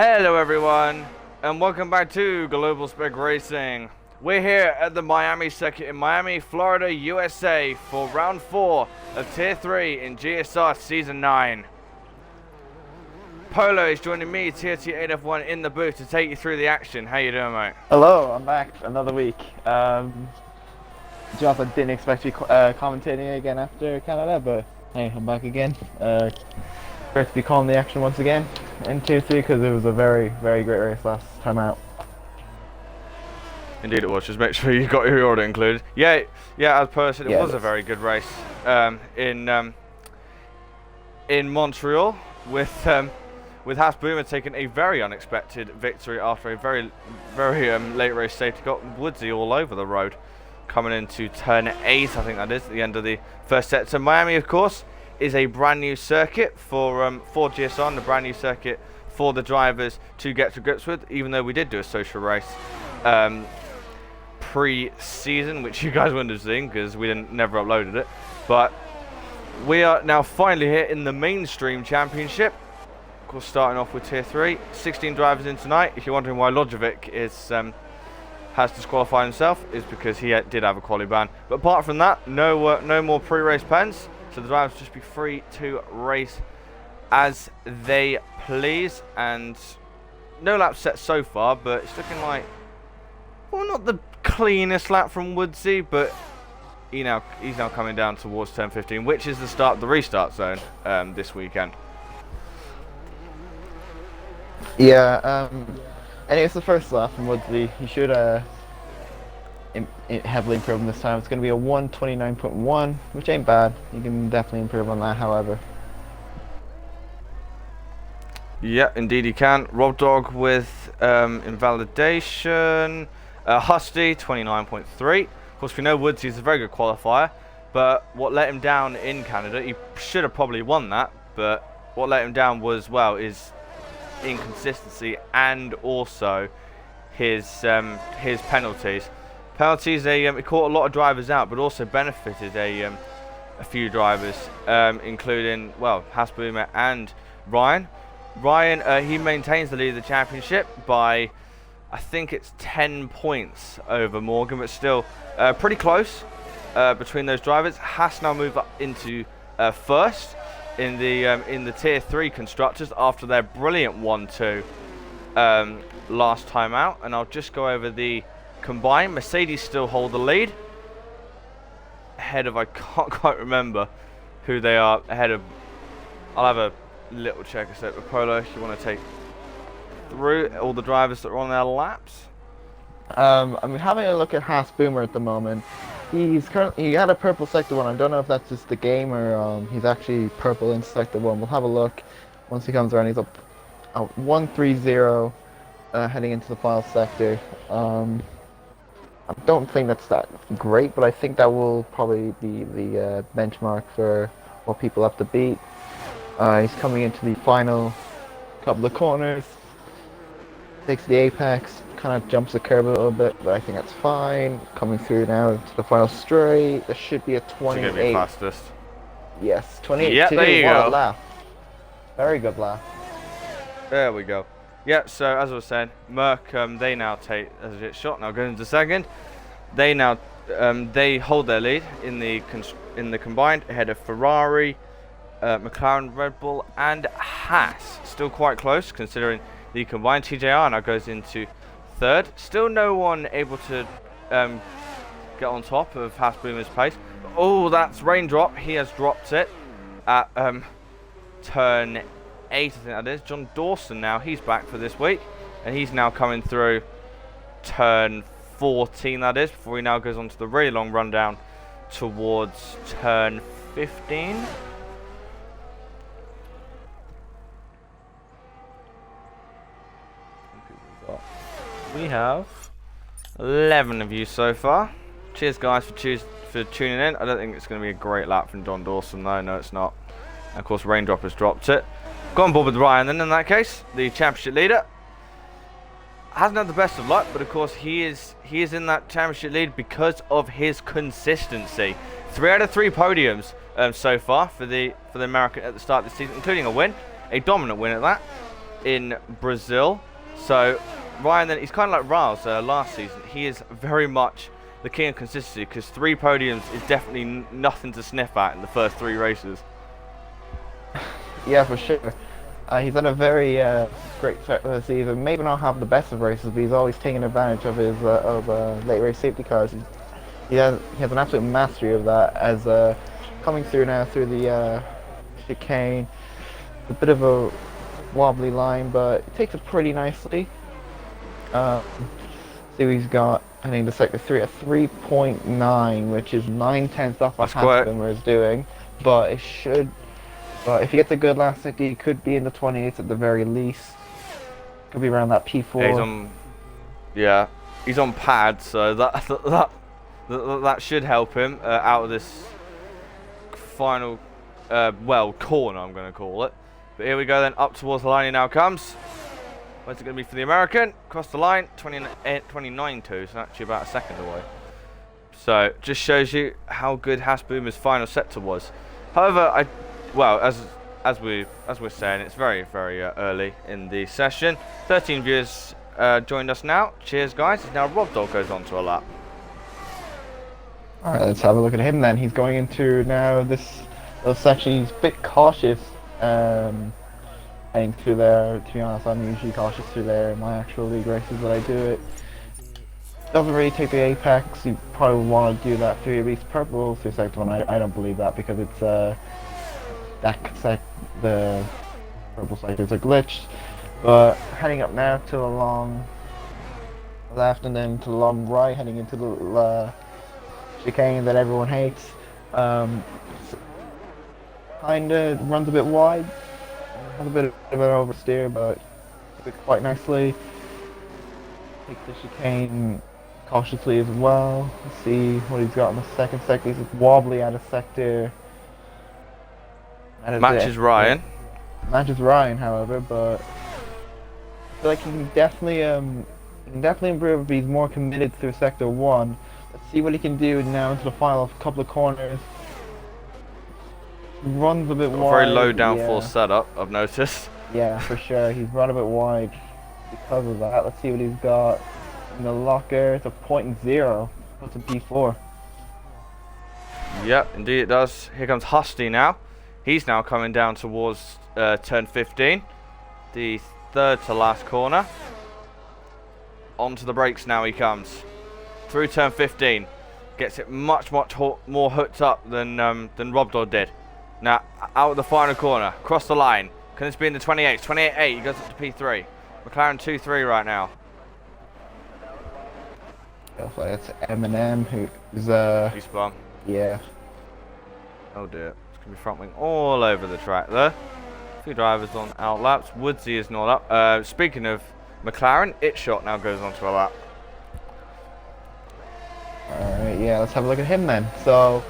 Hello everyone, and welcome back to Global Spec Racing. We're here at the Miami circuit in Miami, Florida, USA for round 4 of Tier 3 in GSR Season 9. Polo is joining me, Tier 8F1 in the booth to take you through the action. How you doing, mate? Hello, I'm back another week. Jonathan didn't expect to be commentating again after Canada, but hey, I'm back again. Great to be calling the action once again in Tier 3 because it was a very, very great race last time out. Indeed it was. Just make sure you got your order included. Yeah, as Polo said, it was a very good race in Montreal with Haas Boomer taking a very unexpected victory after a very late race safety. Got Woodsy all over the road coming into turn 8, I think that is, at the end of the first set. So Miami, of course, is a brand new circuit for GSR, and a brand new circuit for the drivers to get to grips with, even though we did do a social race pre-season, which you guys wouldn't have seen because we never uploaded it. But we are now finally here in the mainstream championship. Of course, starting off with Tier 3, 16 drivers in tonight. If you're wondering why Lojovic has disqualified himself, is because he did have a quali ban. But apart from that, no more pre-race pens. So the drivers just be free to race as they please, and no lap set so far, but it's looking like, well, not the cleanest lap from Woodsy, but he's now coming down towards turn 15, which is the start of the restart zone this weekend. Yeah, and it's the first lap from Woodsy. He should heavily improve this time. It's going to be a 1:29.1, which ain't bad. You can definitely improve on that, however. Yeah, indeed he can. Rob Dog with invalidation. Husty, 29.3. Of course, we know Woodsy is a very good qualifier, but what let him down in Canada, he should have probably won that, but what let him down was, well, his inconsistency and also his penalties. Penalties, he caught a lot of drivers out, but also benefited a few drivers, including, well, Haas Boomer and Ryan. Ryan, he maintains the lead of the championship by, I think it's 10 points over Morgan, but still pretty close between those drivers. Haas now move up into first in the Tier 3 constructors after their brilliant 1-2 last time out. And I'll just go over the combined. Mercedes still hold the lead. Ahead of, I can't quite remember who they are ahead of. I'll have a little check a sec. But Polo, if you want to take through all the drivers that are on their laps. I'm having a look at Haas Boomer at the moment. He had a purple sector 1. I don't know if that's just the game or he's actually purple in sector 1. We'll have a look once he comes around. He's up 130 heading into the final sector. I don't think that's that great, but I think that will probably be the benchmark for what people have to beat. He's coming into the final couple of corners, takes the apex, kind of jumps the curb a little bit, but I think that's fine. Coming through now to the final straight, there should be a 28. It's gonna be fastest. Yes, 28. Yeah, there you go. A lap. Very good lap. There we go. Yeah, so as I was saying, Merck, they now take as a shot. Now going into second, they now they hold their lead in the combined ahead of Ferrari, McLaren, Red Bull, and Haas. Still quite close considering the combined. TJR now goes into third. Still no one able to get on top of Haas Boomer's pace. Oh, that's Raindrop. He has dropped it at turn 8, I think that is. John Dawson now, he's back for this week, and he's now coming through turn 14, that is, before he now goes on to the really long rundown towards turn 15. We have 11 of you so far. Cheers, guys, for tuning in. I don't think it's going to be a great lap from John Dawson, though. No, it's not. And of course, Raindrop has dropped it. Go on board with Ryan then, in that case. The championship leader hasn't had the best of luck, but of course he is in that championship lead because of his consistency. 3 out of 3 podiums so far for the American at the start of the season, including a win, a dominant win at that. in Brazil. So Ryan, then he's kind of like Riles last season. He is very much the king of consistency because 3 podiums is definitely nothing to sniff at in the first 3 races. Yeah, for sure. He's had a very great start to the season. Maybe not have the best of races, but he's always taking advantage of his late race safety cars. He has an absolute mastery of that. As coming through now through the chicane, a bit of a wobbly line, but he takes it pretty nicely. See, he's got, I think, the sector 3 at 3.9, which is 9/10 off what Hasbimmer is doing, but it should. But if he gets a good last sector, he could be in the 28s at the very least. Could be around that P4. Yeah, he's on pad, so that should help him out of this final, corner, I'm going to call it. But here we go then, up towards the line he now comes. Where's it going to be for the American? Across the line, 29.2, so actually about a second away. So, just shows you how good Hasboomer's final sector was. However, as we're saying, it's very, very early in the session. 13 viewers joined us now. Cheers, guys. Now Rob Dog goes on to a lap. Alright, let's have a look at him then. He's going into now this little section. He's a bit cautious heading through there. To be honest, I'm usually cautious through there in my actual league races that I do it. Doesn't really take the apex. You probably would want to do that through at least purple through sector 1. I don't believe that because it's the purple sectors are glitched. But heading up now to the long left and then to the long right, heading into the chicane that everyone hates. Kinda runs a bit wide. Has a bit of an oversteer, but it quite nicely. Takes the chicane cautiously as well. Let's see what he's got in the second sector. He's wobbly out of sector. Matches Ryan. Matches Ryan, however, but I feel like he can definitely improve if he's more committed through sector 1. Let's see what he can do now into the final couple of corners. Runs a bit wide. Very low downforce setup, I've noticed. Yeah, for sure. He's run a bit wide because of that. Let's see what he's got in the locker. It's a 0.0. Puts a P4. Yep, indeed it does. Here comes Husty now. He's now coming down towards turn 15. The third to last corner. Onto the brakes now he comes. Through turn 15. Gets it much more hooked up than Rob Dodd did. Now, out of the final corner, across the line. Can this be in the 28? 28.8, he goes up to P3. McLaren 2-3 right now. That's Eminem, who's He spun. yeah. Oh dear, it's going to be front wing all over the track there. A few drivers on out laps. Woodsy is not up. Speaking of McLaren, Itshot now goes on to a lap. Alright, yeah, let's have a look at him then. So,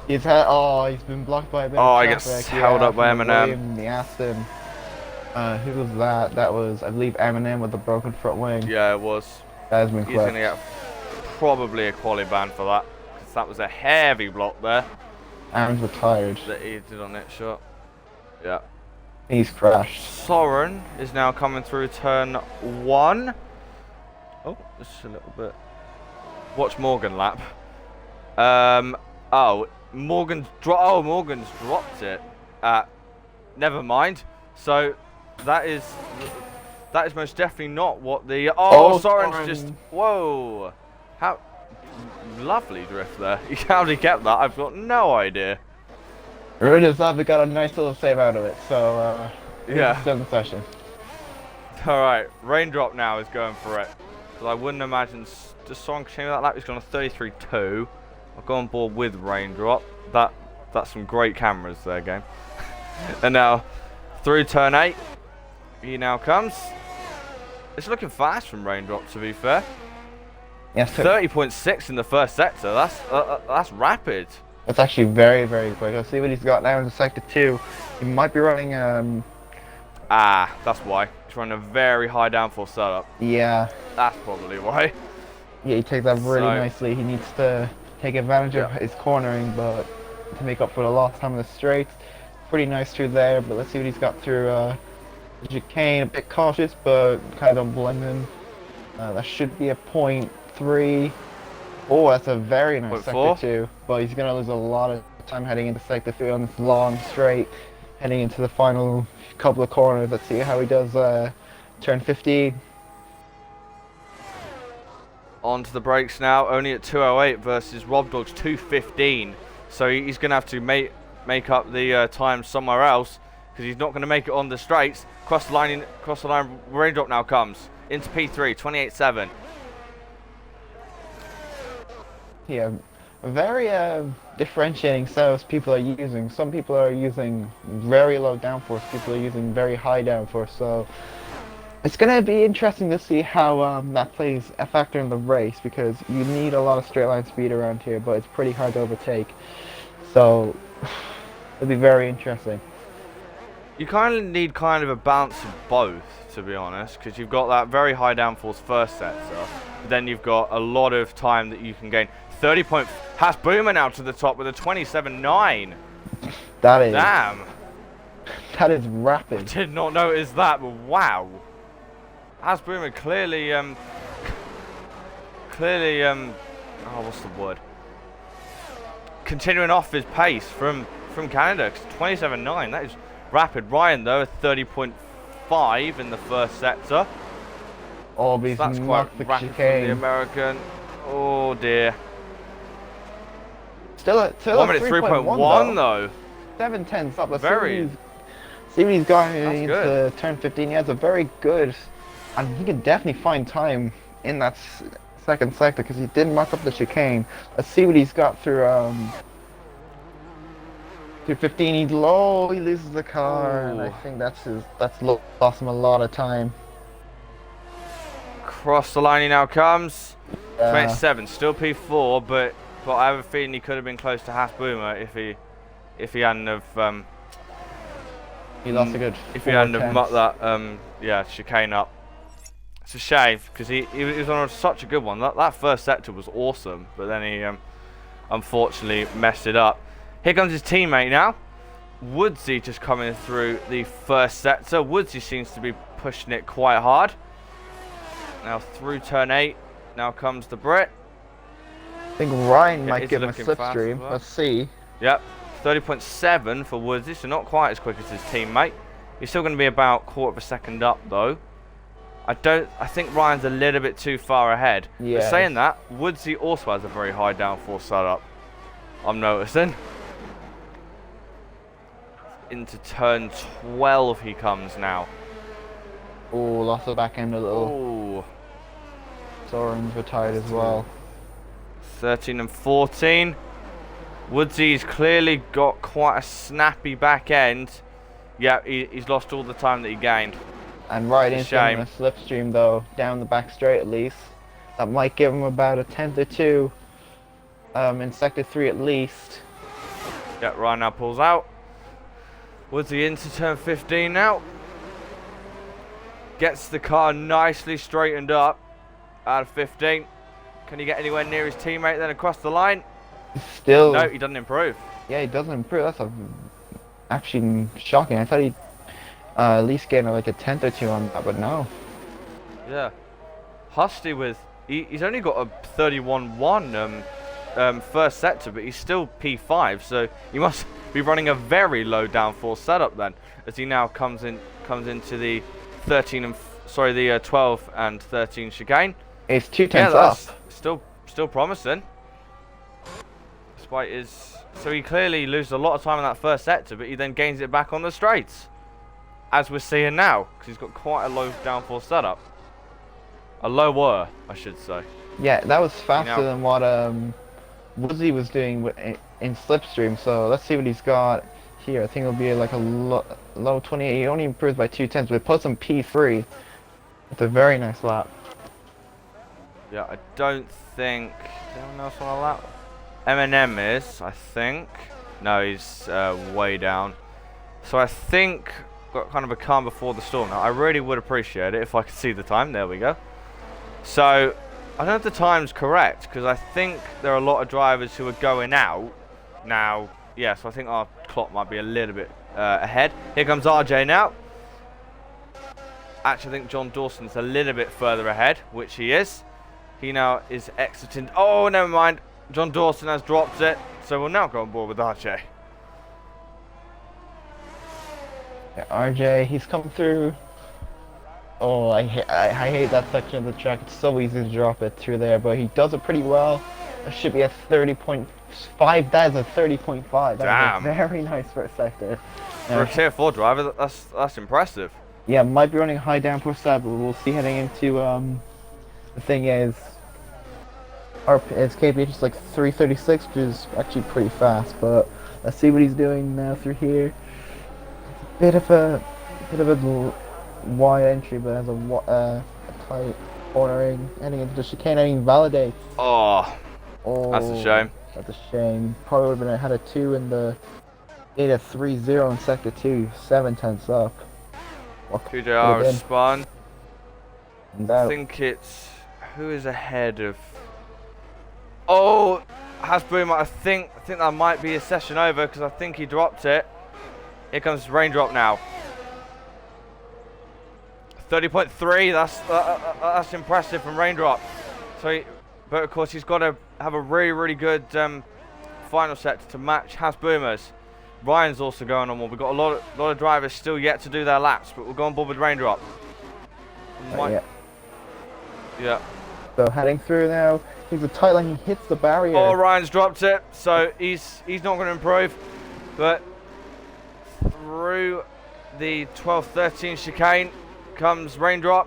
he's been blocked by a bit of I traffic. get held up by Eminem. The Aston. Who was that? That was, I believe, Eminem with the broken front wing. Yeah, it was. That has been He's going to get probably a quali ban for that. Because that was a heavy block there. And retired. That he did on Itshot. Yeah. He's crashed. Soren is now coming through turn 1. Oh, just a little bit. Watch Morgan lap. Morgan's dropped it. Never mind. So that is most definitely not what the Soren's just whoa. How lovely drift there. How he kept that, I've got no idea. Rudislav got a nice little save out of it, so yeah. Still in the session. Alright, Raindrop now is going for it. Because I wouldn't imagine just Soren continuing that lap. He's gone to 33.2. I'll go on board with Raindrop. That's some great cameras there, game. And now through turn 8, he now comes. It's looking fast from Raindrop, to be fair. Yes, 30.6 in the first sector. That's rapid. That's actually very, very quick. Let's see what he's got now in the sector 2. He might be running that's why. He's running a very high downforce setup. Yeah. That's probably why. Yeah, he takes that really nicely. He needs to take advantage of his cornering, but to make up for the lost time of the straights. Pretty nice through there, but let's see what he's got through Chicane, a bit cautious, but kind of don't blame him. That should be a .3. Oh, that's a very nice Point sector four. 2, but he's going to lose a lot of time heading into sector 3 on this long straight, heading into the final couple of corners. Let's see how he does turn 15. On to the brakes now, only at 2:08 versus Rob Dog's 2:15. So he's going to have to make up the time somewhere else, because he's not going to make it on the straights. Cross the line, raindrop now comes into P3, 28.7. Yeah, very differentiating setups people are using. Some people are using very low downforce, people are using very high downforce, so it's going to be interesting to see how that plays a factor in the race, because you need a lot of straight line speed around here, but it's pretty hard to overtake. So it'll be very interesting. You kind of need kind of a balance of both, to be honest, because you've got that very high downforce first sector, but then you've got a lot of time that you can gain. 30 point Haas Boomer now to the top with a 27.9. That is Damn. That is I rapid. did not notice that, but wow. Haas Boomer clearly, oh, what's the word? Continuing off his pace from Canada, 27.9, that is rapid. Ryan, though, 30.5 in the first sector. Oh, but he's That's quite knocked the rapid from chicane. the American. Oh, dear. Still at 1 minute 3.1, though. 7/10 up. Let's Very. see what he's got That's into good. turn 15. He has a very good, and he can definitely find time in that second sector because he did muck up the chicane. Let's see what he's got through 15. He's low. He loses the car, and I Ooh. think that's lost him a lot of time. Cross the line he now comes. Uh, 27, still P4, but I have a feeling he could have been close to Haas Boomer if he hadn't have he lost a good. if he hadn't have 4/10. mucked that yeah, chicane up. It's a shame because he was on such a good one. That first sector was awesome, but then he unfortunately messed it up. Here comes his teammate now. Woodsy just coming through the first sector. Woodsy seems to be pushing it quite hard. Now through turn 8, now comes the Brit. I think Ryan Yeah, might is give him a looking fast as slipstream. well. Let's see. Yep, 30.7 for Woodsy, so not quite as quick as his teammate. He's still going to be about quarter of a second up though. I think Ryan's a little bit too far ahead. Yeah. But saying that, Woodsy also has a very high downforce setup, I'm noticing. Into turn 12 he comes now. Oh, lost the back end a little. Oh, Soren's retired as well. 13 and 14. Woodsy's clearly got quite a snappy back end. Yeah, he's lost all the time that he gained. And right It's a into him a slipstream though, down the back straight at least. That might give him about a 10th or 2 in sector 3 at least. Yeah, Ryan now pulls out. Woodsy into turn 15 now. Gets the car nicely straightened up out of 15. Can he get anywhere near his teammate then across the line? Still, No, he doesn't improve. yeah, he doesn't improve. That's actually shocking. I thought he'd at least get like a 10th or 2 on that, but no. Yeah. Husty with... He's only got a 31.1 first sector, but he's still P5, so he must be running a very low downforce setup then, as he now comes into the 12 and 13 chicane. It's 2/10 Yeah, up. that's still promising. Despite his... So he clearly loses a lot of time in that first sector, but he then gains it back on the straights. As we're seeing now, because he's got quite a low downforce setup. A lower, I should say. Yeah, that was faster know. than what Woodsy was doing in slipstream. So let's see what he's got here. I think it'll be like a low 28. He only improves by 2/10, but it puts him P3. It's a very nice lap. Yeah, I don't think... Is anyone else on a lap? Eminem is, I think. No, he's way down. So I think... Got kind of a calm before the storm now. I really would appreciate it if I could see the time. There we go. So, I don't know if the time's correct, because I think there are a lot of drivers who are going out now. Yeah, so I think our clock might be a little bit ahead. Here comes RJ now. Actually, I think John Dawson's a little bit further ahead, which he is. He now is exiting. Oh, never mind. John Dawson has dropped it, so we'll now go on board with RJ. Yeah, RJ, he's come through. Oh, I hate that section of the track. It's so easy to drop it through there, but he does it pretty well. That should be a 30.5. That is a 30.5. That is very nice for a sector. For a tier 4 driver, that's impressive. Yeah, might be running high downforce stat, but we'll see heading into the thing is his KPH is like 336, which is actually pretty fast. But let's see what he's doing now through here. Bit of a wide entry, but has a tight cornering, heading into the chicane, and he validates. Oh, that's a shame. That's a shame. Probably would have been ahead of 2 in the 8-3-0 in sector 2, 7/10 up. QJR has spun. I think it's who is ahead of. Oh, Hasboomer. I think that might be his session over because I think he dropped it. Here comes Raindrop now. 30.3. That's impressive from Raindrop. So, but of course he's got to have a really good final set to match Hasboomer's. Ryan's also going on board. We've got a lot of drivers still yet to do their laps, but we'll go on board with Raindrop. Yeah. So heading through now. He's a tight line. He hits the barrier. Oh, Ryan's dropped it, so he's not going to improve. But through the 12-13 chicane comes Raindrop.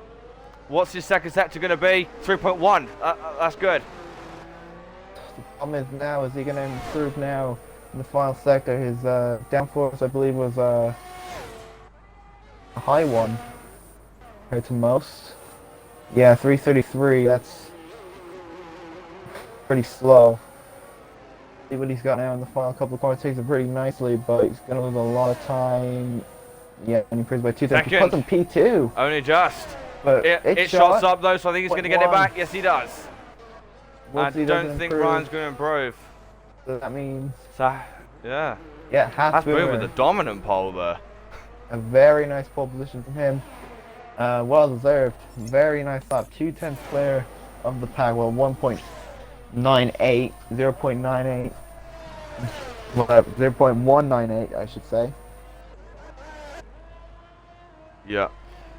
What's his second sector going to be? 3.1. That's good. The problem is now, is he going to improve now in the final sector? His downforce, I believe, was a high one compared to most. Yeah, 333. That's pretty slow. See what he's got now in the final couple of corners. Takes it pretty nicely, but he's going to lose a lot of time. Yeah, and he improves by 2 seconds. He puts him P2. Only just. But it shots up though, so I think he's going to get it back. Yes, he does. I don't think Ryan's going to improve. So that means. So, yeah. Yeah, Hasboomer with a dominant pole there. A very nice pole position from him. Well deserved. Very nice stop. 2/10 clear of the pack. Well, 1.98, 0.98. Well, 0.198, I should say. Yeah.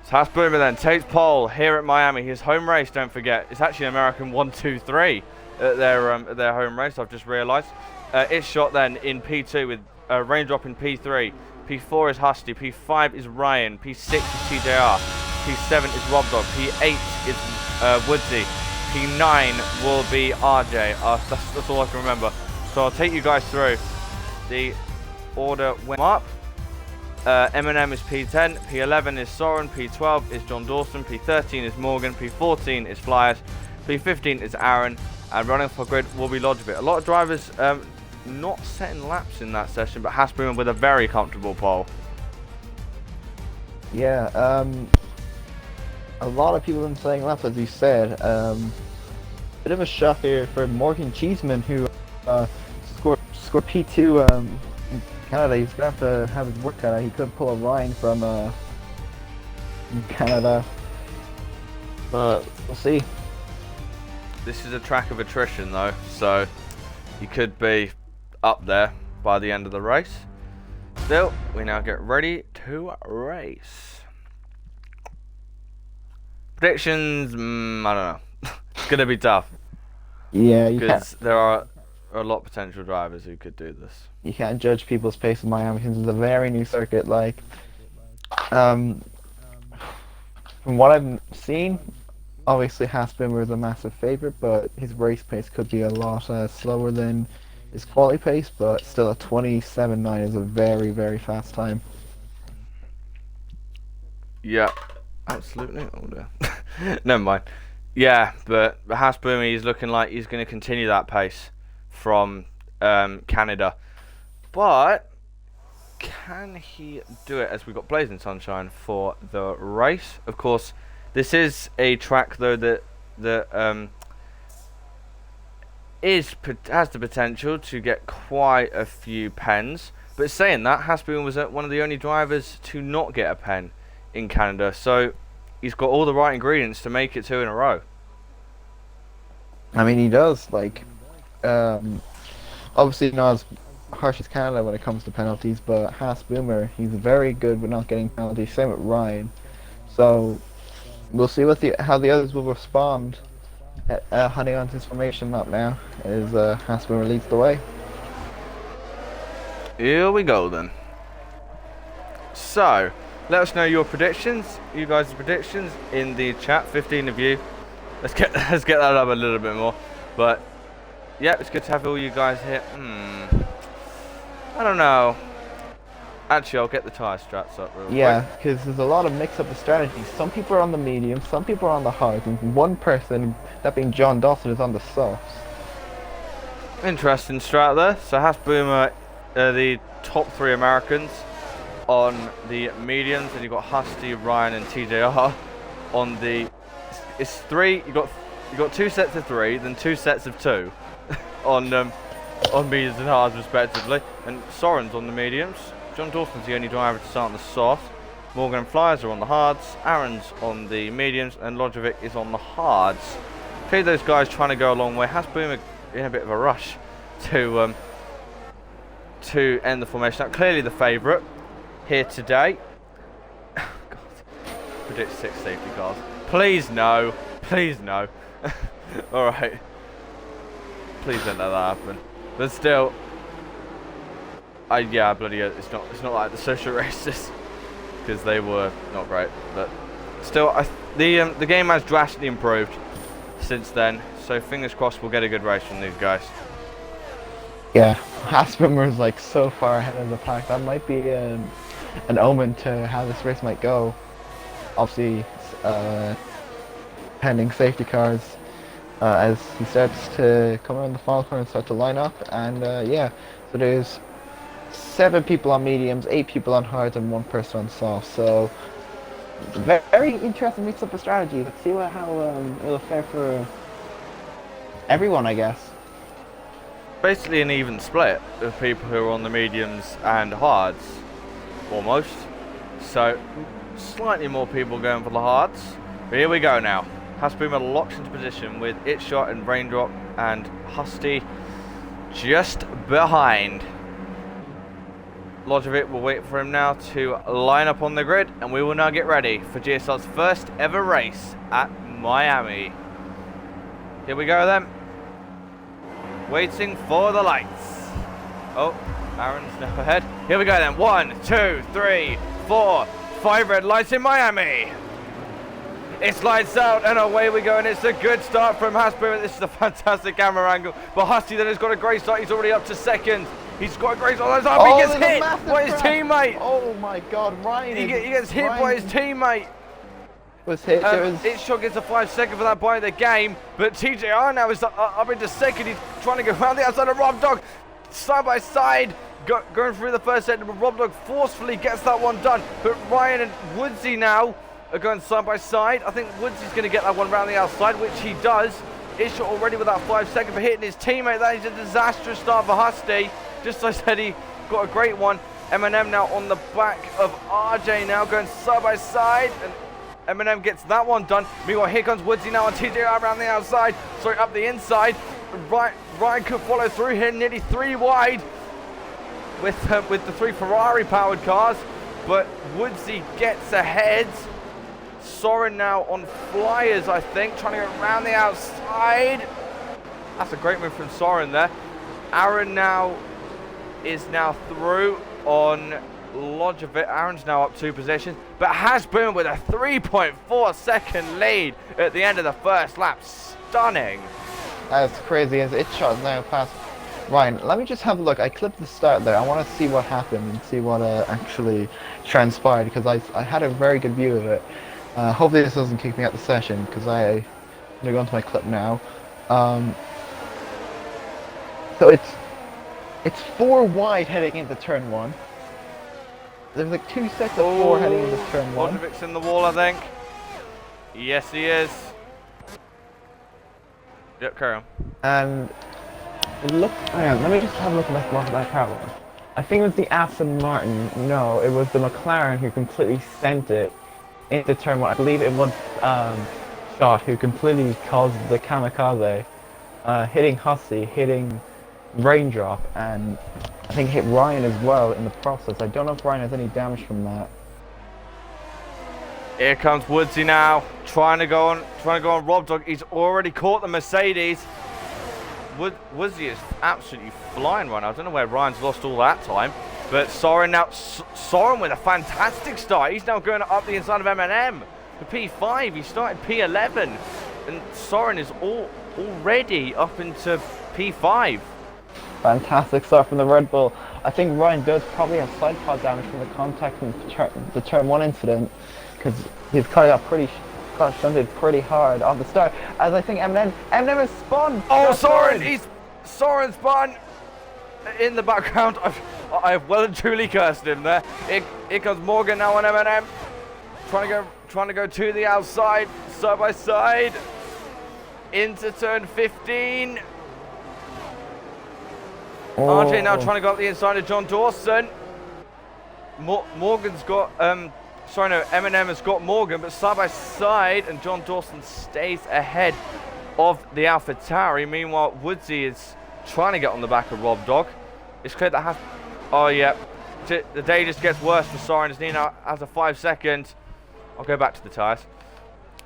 So Hasboomer then takes pole here at Miami. His home race, don't forget, it's actually American 1-2-3 at their home race. I've just realised. It's shot then in P2 with Raindrop in P3. P4 is Husty. P5 is Ryan. P6 is TJR. P7 is Rob Dog. P8 is Woodsy. P9 will be RJ. That's all I can remember. So I'll take you guys through. The order went up. M&M is P10, P11 is Soren, P12 is John Dawson, P13 is Morgan, P14 is Flyers, P15 is Aaron, and running for grid will be Lodgebit. A lot of drivers not setting laps in that session, but Hasboomer with a very comfortable pole. Yeah, a lot of people have been saying laps, as you said. Bit of a shock here for Morgan Cheeseman, who scored P2 in Canada. He's going to have his work cut out. He could pull a Ryan from Canada, but we'll see. This is a track of attrition though, so he could be up there by the end of the race. Still, we now get ready to race. Predictions, I don't know. It's going to be tough. Yeah, because there are a lot of potential drivers who could do this. You can't judge people's pace in Miami since it's a very new circuit. Like, from what I've seen, obviously Hasboomer is a massive favorite, but his race pace could be a lot slower than his quality pace. But still, a 27.9 is a very, very fast time. Yeah, absolutely. Oh, no. Never mind. Yeah, but Hasboomer, he's looking like he's going to continue that pace from Canada. But can he do it, as we've got Blazing Sunshine for the race? Of course, this is a track though that has the potential to get quite a few pens. But saying that, Hasboomer was one of the only drivers to not get a pen in Canada. So he's got all the right ingredients to make it 2 in a row. I mean, he does. Like, obviously not as harsh as Canada when it comes to penalties, but Haas Boomer, he's very good with not getting penalties. Same with Ryan. So we'll see how the others will respond. Heading on to his formation map now, as Haas Boomer leads the way. Here we go then. So, let us know your predictions, you guys' predictions in the chat. 15 of you. Let's get that up a little bit more. But yeah, it's good to have all you guys here. I don't know. Actually, I'll get the tyre strats up real quick. Yeah, because there's a lot of mix-up of strategies. Some people are on the medium, some people are on the hard, and one person, that being John Dawson, is on the softs. Interesting strat there. So Haas Boomer, the top 3 Americans on the mediums, and you've got Husty, Ryan, and TJR on the. It's 3. You got 2 sets of 3, then 2 sets of 2 on mediums and hards respectively, and Soren's on the mediums. John Dawson's the only driver to start on the soft. Morgan and Flyers are on the hards. Aaron's on the mediums, and Lojovic is on the hards. Clearly, those guys trying to go a long way. Haas Boomer in a bit of a rush to end the formation. Now, clearly the favourite here today. God, predict 6 safety cars. Please no. Please no. All right. Please don't let that happen. But still. Yeah, bloody it's not like the social races, because they were not great, but still, the game has drastically improved since then. So fingers crossed we'll get a good race from these guys. Yeah, Hasbrook is like so far ahead of the pack. That might be an omen to how this race might go. Obviously, pending safety cars as he starts to come around the final corner and start to line up, and yeah, so there's 7 people on mediums, 8 people on hards, and 1 person on soft. So very interesting mix up of strategy. Let's see how it'll fare for everyone, I guess. Basically an even split of people who are on the mediums and hards, almost. So slightly more people going for the hards. But here we go now. Haas Boomer locks into position with It Shot and Raindrop and Husty just behind. Lojovic will wait for him now to line up on the grid, and we will now get ready for GSR's first ever race at Miami. Here we go then. Waiting for the lights. Oh, Aaron's now ahead. Here we go then. 1, 2, 3, 4, 5 red lights in Miami. It's lights out and away we go, and it's a good start from Haas Boomer. This is a fantastic camera angle. But Husty then has got a great start. He's already up to 2nd. He's got a great start. He gets hit by his teammate. Oh my God, Ryan! He gets hit by his teammate. Was hit. It shot gets a 5-second for that by the game, but TJR now is up into 2nd. He's trying to go around the outside of Rob Dog, side by side, going through the first set. Rob Dog forcefully gets that one done, but Ryan and Woodsy now are going side by side. I think Woodsy's going to get that one around the outside, which he does. It's shot already with that 5-second for hitting his teammate. That is a disastrous start for Husty. Just as I said, he got a great one. Eminem now on the back of RJ now going side by side, and Eminem gets that one done. Meanwhile, here comes Woodsy now on TJR around the outside. Sorry, up the inside. Ryan could follow through here, nearly 3 wide with the 3 Ferrari-powered cars, but Woodsy gets ahead. Soren now on Flyers, I think, trying to go around the outside. That's a great move from Soren there. Aaron now is now through on Lojovic. Aaron's now up 2 positions, but Haas Boomer with a 3.4 second lead at the end of the first lap. Stunning. That's crazy as It Shot now past Ryan. Let me just have a look. I clipped the start there. I want to see what happened and see what actually transpired, because I had a very good view of it. Hopefully this doesn't kick me out the session, because I'm going to go into my clip now. So it's 4 wide heading into turn 1. There's like 2 sets of 4 heading into turn 1. Lojovic's in the wall, I think. Yes, he is. Yep, carry on. And look, hang on, let me just have a look at what that car was. I think it was the Aston Martin. No, it was the McLaren who completely sent it into turn one. I believe it was Shot who completely caused the kamikaze, hitting Hussey, hitting Raindrop, and I think hit Ryan as well in the process. I don't know if Ryan has any damage from that. Here comes Woodsy now, trying to go on Rob Dog. He's already caught the Mercedes. Woodsy is absolutely flying right now. I don't know where Ryan's lost all that time. But Soren now, Soren with a fantastic start. He's now going up the inside of M&M. The P5, he started P11. And Soren is already up into P5. Fantastic start from the Red Bull. I think Ryan does probably have side pod damage from the contact from the turn 1 incident. Because his car got shunted pretty hard on the start. As I think Eminem has spun. Oh, Soren spun in the background. I've well and truly cursed him there. Here comes Morgan now on M&M, trying to go to the outside, side by side, into turn 15. Oh. RJ now trying to go up the inside of John Dawson. Morgan's got M&M has got Morgan, but side by side, and John Dawson stays ahead of the AlphaTauri. Meanwhile, Woodsy is trying to get on the back of Rob Dog. It's clear that oh yeah, the day just gets worse for Soren as Nina has a 5 second. I'll go back to the tyres.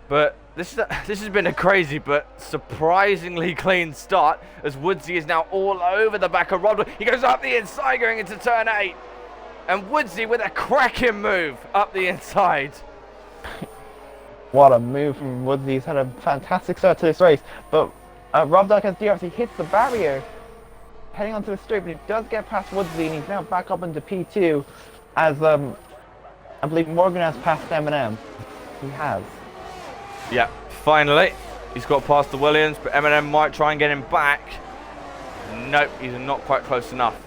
But this has been a crazy but surprisingly clean start as Woodsy is now all over the back of Rob Dog. He goes up the inside going into turn 8. And Woodsy with a cracking move up the inside. What a move from Woodsy. He's had a fantastic start to this race. But Rob Dog has DRS. He hits the barrier heading onto the straight, but he does get past Woodsy and he's now back up into P2 as I believe Morgan has passed M&M. He has. Yeah, finally. He's got past the Williams, but M&M might try and get him back. Nope, he's not quite close enough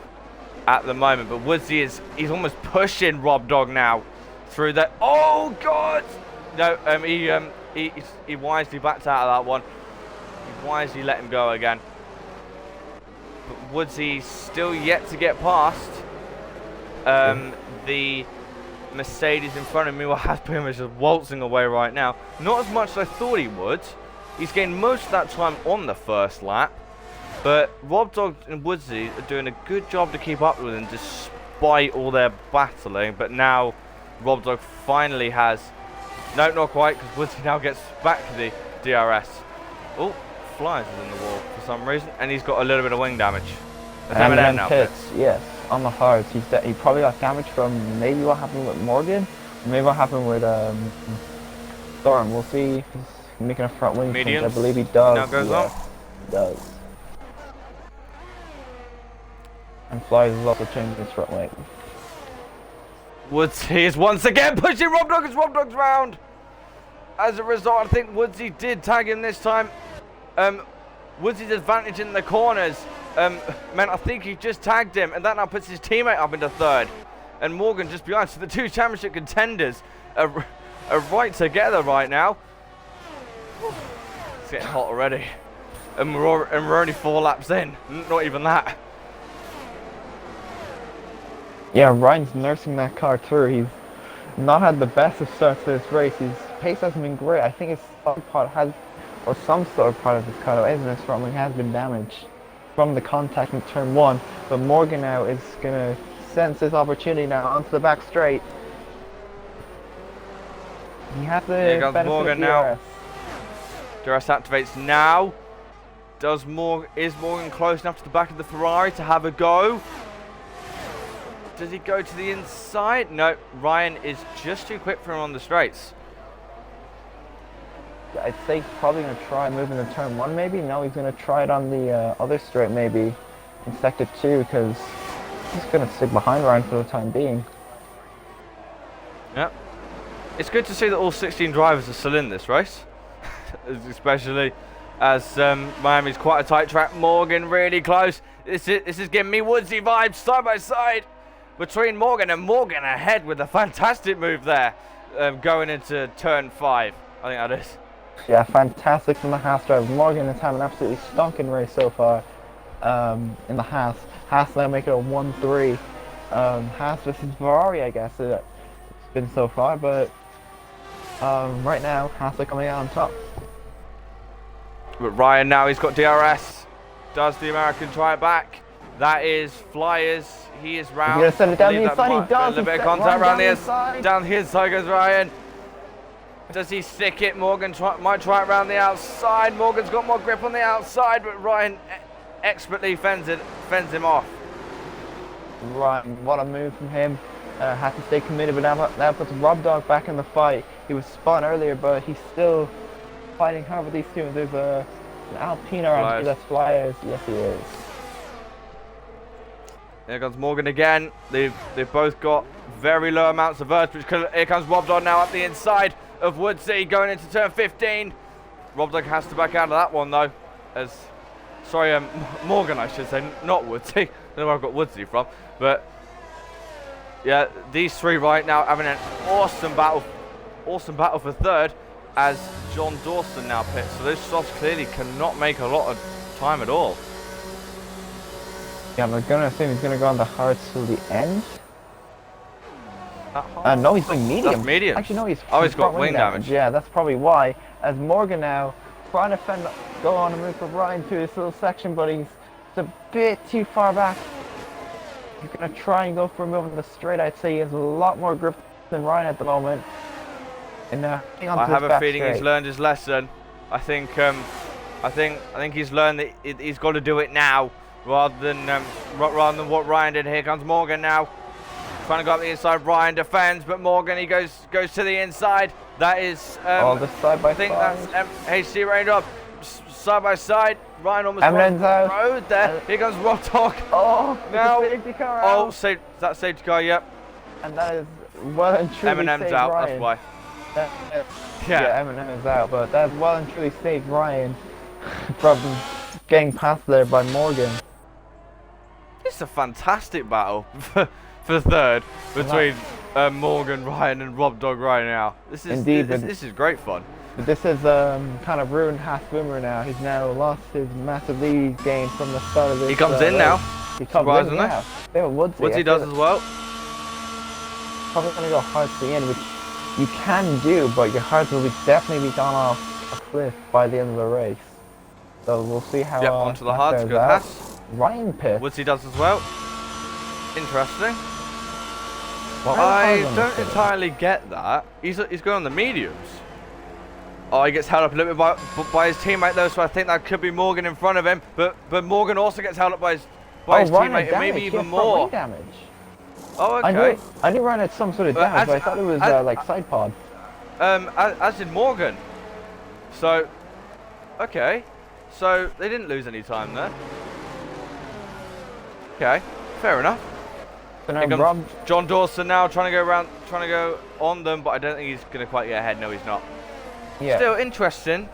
at the moment, but Woodsy he's almost pushing Rob Dog now through that. Oh God! No, he wisely backed out of that one. He wisely let him go again. But Woodsy's still yet to get past the Mercedes in front of me. Well, Hasbro is just waltzing away right now. Not as much as I thought he would. He's gained most of that time on the first lap. But Rob Dog and Woodsy are doing a good job to keep up with him despite all their battling. But now Rob Dog finally has... No, not quite, because Woodsy now gets back to the DRS. Oh, Flies is in the wall for some reason. And he's got a little bit of wing damage. And then hits, yes, on the hards. He probably got damage from maybe what happened with Morgan. Or maybe what happened with Storm. We'll see if he's making a front wing. I believe he does. Now goes on. He does. And Flies is also changing his front wing. Woodsy is once again pushing Rob Dog as Rob Dog's round. As a result, I think Woodsy did tag him this time. Woodsy's advantage in the corners meant I think he just tagged him, and that now puts his teammate up into third. And Morgan just behind. So the two championship contenders are right together right now. It's getting hot already. And we're only 4 laps in. Not even that. Yeah, Ryan's nursing that car through. He's not had the best of starts to this race. His pace hasn't been great. I think his side pod has, or some sort of part of his car, isn't his front wing, has been damaged from the contact in turn 1. But Morgan now is going to sense this opportunity now onto the back straight. He has the Here comes benefit Morgan of now. DRS activates now. Is Morgan close enough to the back of the Ferrari to have a go? Does he go to the inside? No, Ryan is just too quick for him on the straights. I'd say he's probably going to try moving to turn 1 maybe. No, he's going to try it on the other straight maybe in sector 2 because he's going to stick behind Ryan for the time being. Yep. It's good to see that all 16 drivers are still in this race. Especially as Miami's quite a tight track. Morgan really close. This is giving me Woodsy vibes side by side between Morgan and Morgan ahead with a fantastic move there going into turn 5. I think that is. Yeah, fantastic from the Haas driver. Morgan is having an absolutely stonking race so far in the Haas. Haas now make it a 1-3. Haas versus Ferrari, I guess it's been so far, but Right now, Haas are coming out on top. But Ryan now, he's got DRS. Does the American try it back? That is Flyers. He is round. He's gonna send it down I the believe that inside. He might- does. A little bit of He's contact Ryan around the down inside. Down the inside goes Ryan. Does he stick it? Morgan might try it around the outside. Morgan's got more grip on the outside, but Ryan expertly fends him off. Right, what a move from him. Had to stay committed, but now puts Rob Dog back in the fight. He was spun earlier, but he's still fighting hard with these two. There's an Alpine around that's Flyers. Yes, he is. Here comes Morgan again. They've both got very low amounts of earth. Here comes Rob Dog now up the inside of Woodsy going into turn 15. Rob Dog has to back out of that one though. Morgan, I should say, not Woodsy. I don't know where I've got Woodsy from, but yeah, these three right now having an awesome battle for third as John Dawson now pits. So those softs clearly cannot make a lot of time at all. Yeah, I'm gonna assume he's gonna go on the hards till the end. No, no, he's doing medium. That's medium. Actually, no, he's got wing damage. Yeah, that's probably why. As Morgan now trying to go on a move for Ryan through this little section, but he's a bit too far back. He's gonna try and go for a move in the straight. I'd say he has a lot more grip than Ryan at the moment. And I have a feeling he's learned his lesson. I think he's learned that he's got to do it now rather than what Ryan did. Here comes Morgan now. Trying to go up the inside. Ryan defends, but Morgan, he goes to the inside. That is the side by I think side. that's HC Raindrop. Side by side. Ryan almost Eminem's out. road there. Here comes Rob Dog. Oh, now. Safety car Oh, out. that safety car, yep. And that is well and truly Eminem's saved out, Ryan. that's why. Yeah, Eminem is out, but that well and truly saved Ryan from getting past there by Morgan. It's a fantastic battle for third between Morgan, Ryan, and Rob Dog right now. This is great fun. But this has kind of ruined Haas Boomer now. He's now lost his massive lead game from the start of this. He comes in now. He comes in now. Yeah, Woodsy does as well. Probably going to go hard to the end, which you can do, but your hearts will definitely be gone off a cliff by the end of the race. So we'll see how. Yep, onto the hards. Good pass. Ryan pits. Woodsy does as well. Interesting. Well, I don't entirely get that. He's going on the mediums. Oh, he gets held up a little bit by his teammate though, so I think that could be Morgan in front of him. But Morgan also gets held up by his teammate, and maybe even more. Damage. Oh, okay. I knew Ryan had some sort of damage, but I thought it was like side pod. As did Morgan. So, okay. So they didn't lose any time there. Okay, fair enough. So now Rob, John Dawson now trying to go on them, but I don't think he's going to quite get ahead. No, he's not. yeah. Still interesting.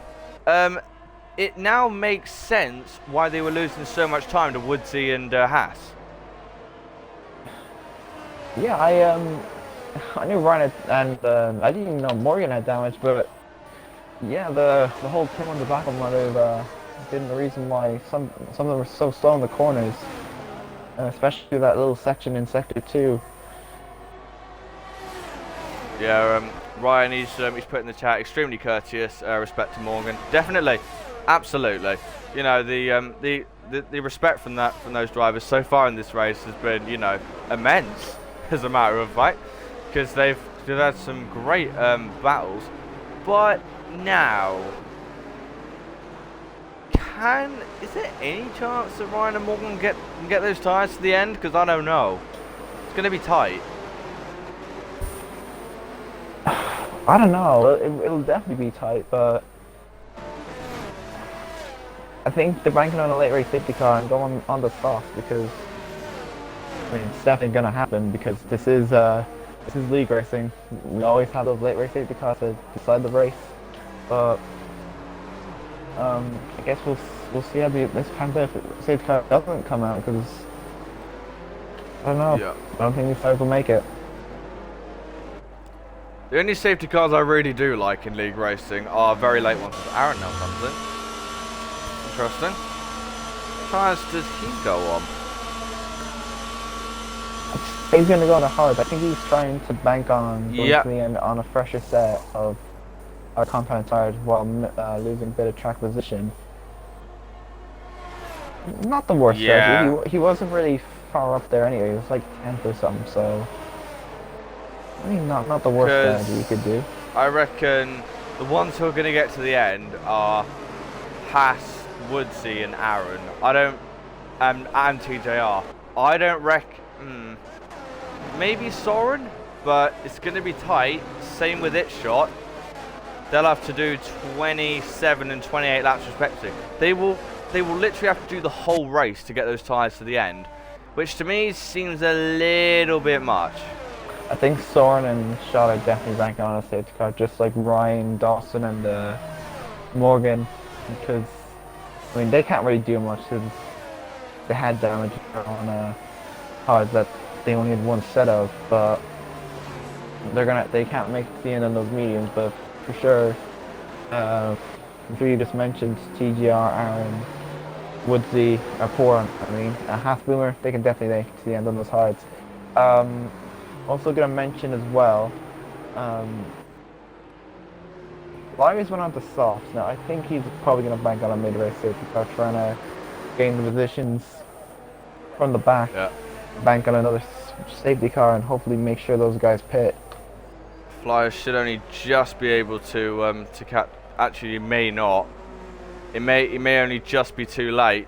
It now makes sense why they were losing so much time to Woodsy and Haas. Yeah, I knew Ryan had, and I didn't even know Morgan had damage, but yeah, the whole team on the back of them might have been the reason why some of them were so slow in the corners, especially that little section in sector 2. Yeah, Ryan, he's put in the chat, extremely courteous, respect to Morgan. Definitely, absolutely. You know, the respect from those drivers so far in this race has been, you know, immense, as a matter of fact, because they've had some great battles. But now, is there any chance that Ryan and Morgan can get those tyres to the end? Because I don't know. It's going to be tight. I don't know. It'll definitely be tight, but I think they're banking on a late race safety car and going on the soft because I mean it's definitely gonna happen because this is league racing. We always have those late race safety cars to decide the race, but I guess we'll see how this pans out if the safety car doesn't come out because I don't know. Yeah. I don't think these cars will make it. The only safety cars I really do like in league racing are very late ones. Aaron now comes in. Interesting. What tires does he go on? He's going to go to hard. I think he's trying to bank on going to the end on a fresher set of compound tires while losing a bit of track position. Not the worst Yeah, strategy. He wasn't really far up there anyway. He was like 10th or something. So I mean, not the worst strategy you because could do. I reckon the ones who are going to get to the end are Haas, Woodsy, and Aaron. I don't, and TJR. I don't reckon. Maybe Soren, but it's going to be tight. Same with It Shot. They'll have to do 27 and 28 laps respectively. They will literally have to do the whole race to get those tyres to the end, which to me seems a little bit much. I think Soren and Shot are definitely banking on a safety car, just like Ryan, Dawson, and Morgan, because I mean they can't really do much since they had damage on cars that they only had one set of, but they can't make it to the end on those mediums, but for sure, the three you just mentioned, TGR, Aaron, Woodsy, Poor, I mean, Half Boomer, they can definitely make it to the end on those hards. Also gonna mention as well, Lyris went on to softs. Now I think he's probably gonna bank on a mid-race safety car, trying to gain the positions from the back, Yeah. bank on another safety car, and hopefully make sure those guys pit. Flyers should only just be able to catch. Actually, he may not. It may only just be too late.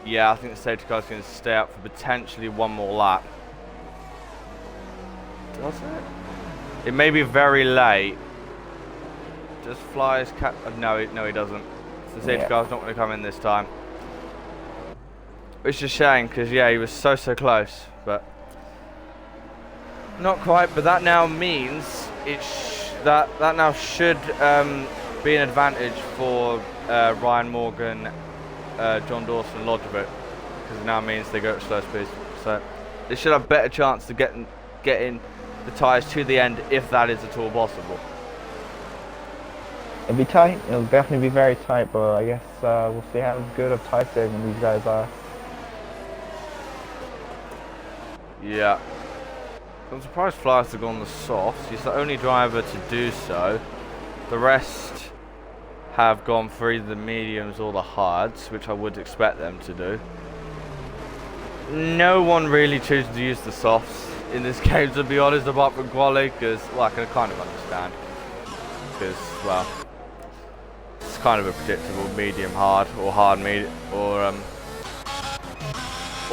Yeah, I think the safety car's going to stay up for potentially one more lap. Does it? It may be very late. Does Flyers catch? No, he doesn't. So the safety car's not going to come in this time. Which is a shame because yeah, he was so close, but not quite. But that now means that now should be an advantage for Ryan Morgan, John Dawson, and Lodgevic, because it now means they go at slow speeds. So they should have better chance to getting the tyres to the end if that is at all possible. It'll be tight. It'll definitely be very tight, but I guess we'll see how good of tie saving these guys are. Yeah. I'm surprised Flyers have gone the softs. He's the only driver to do so. The rest have gone for either the mediums or the hards, which I would expect them to do. No one really chooses to use the softs in this game, to be honest, apart from Quali, because, well, I can kind of understand. Because, well, it's kind of a predictable medium hard, or hard medium, or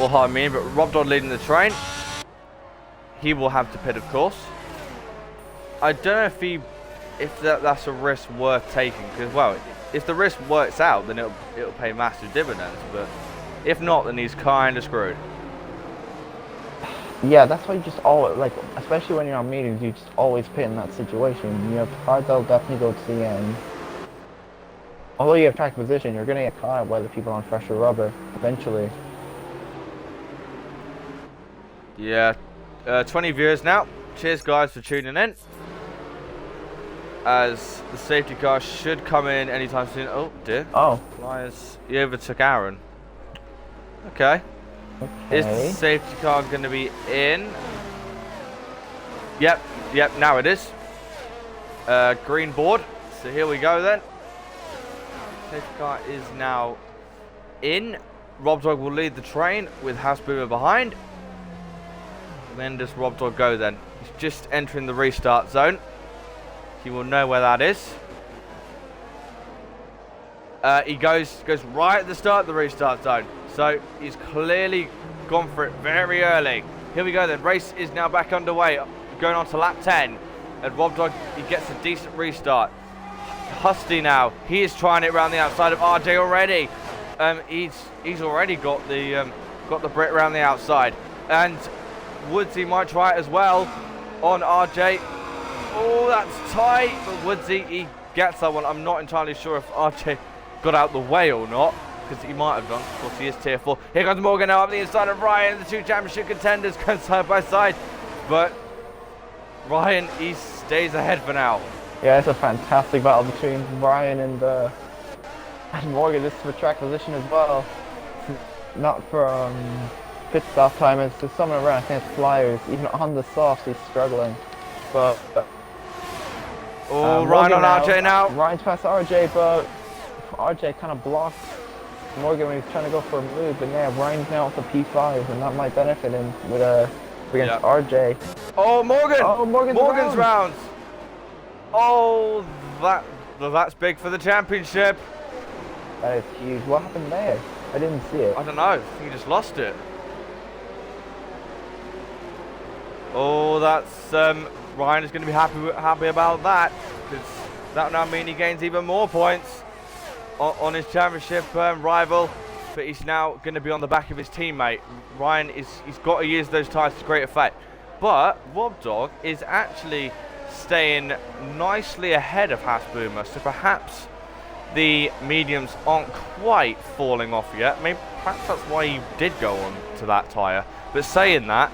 hard medium, but Rob Dodd leading the train. He will have to pit, of course. I don't know if that's a risk worth taking, because, well, if the risk works out, then it'll pay massive dividends, but if not, then he's kind of screwed. Yeah, that's why you just always, like, especially when you're on meetings, you just always pit in that situation. You have cards that'll definitely go to the end. Although you have track position, you're going to get caught out by the people on fresher rubber, eventually. Yeah, 20 viewers now. Cheers, guys, for tuning in. As the safety car should come in anytime soon. Oh, dear. Oh. Flyers, he overtook Aaron. Okay. Is the safety car going to be in? Yep, now it is. Green board. So here we go then. Safety car is now in. Rob Dog will lead the train with House Boomer behind. Then does Rob Dog go then? He's just entering the restart zone. He will know where that is. He goes right at the start of the restart zone. So he's clearly gone for it very early. Here we go then. Race is now back underway. Going on to lap 10. And Rob Dog, he gets a decent restart. Husty now. He is trying it around the outside of RJ already. He's already got the Brit around the outside. And Woodsy might try it as well on RJ. Oh, that's tight. But Woodsy, he gets that one. I'm not entirely sure if RJ got out the way or not, because he might have done. Of course, he is tier 4. Here comes Morgan now up the inside of Ryan. The two championship contenders going side by side. But Ryan, he stays ahead for now. Yeah, it's a fantastic battle between Ryan and Morgan. This is for track position as well. Not for pit stop time. It's just someone around. I think it's Flyers. Even on the softs, he's struggling. But Oh, Ryan on RJ now. Ryan's past RJ, but RJ kind of blocked Morgan when he was trying to go for a move, but now Ryan's now with the P5, and that might benefit him with against RJ. Oh, Morgan! Oh, Morgan's rounds. Oh, that's big for the championship. That is huge. What happened there? I didn't see it. I don't know. I think he just lost it. Oh, that's Ryan is going to be happy about that, because that will now mean he gains even more points on his championship rival. But he's now going to be on the back of his teammate. Ryan he's got to use those tyres to great effect. But Rob Dog is actually staying nicely ahead of Hasboomer, so perhaps the mediums aren't quite falling off yet. Maybe perhaps that's why he did go on to that tyre. But saying that,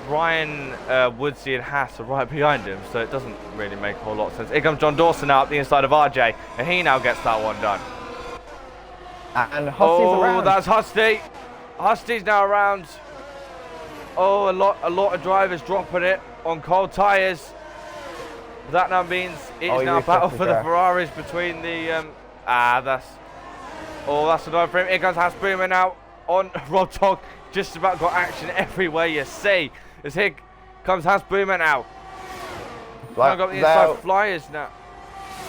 Ryan, Woodsy and Haas are right behind him, so it doesn't really make a whole lot of sense. Here comes John Dawson now up the inside of RJ, and he now gets that one done. And Husty's around. Oh, that's Husty. Husty's now around. Oh, a lot of drivers dropping it on cold tyres. That now means it's now a battle for the Ferraris between the that's another for him. Here comes Hasboomer now on Rob Dog. Just about got action everywhere you see. As here comes Hasboomer now. I've got the inside Flyers now.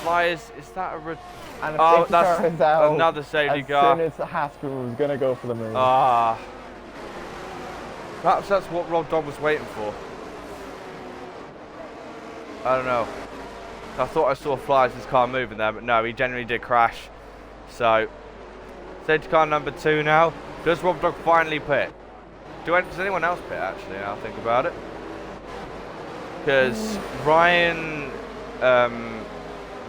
Flyers, is that a and that's another safety car. As soon as the Hasboomer was gonna go for the move. Perhaps that's what Rob Dog was waiting for. I don't know. I thought I saw Flyers' car moving there, but no, he genuinely did crash. So, safety car number 2 now. Does Rob Dog finally pit? Does anyone else pit, actually, now I think about it? Because Ryan,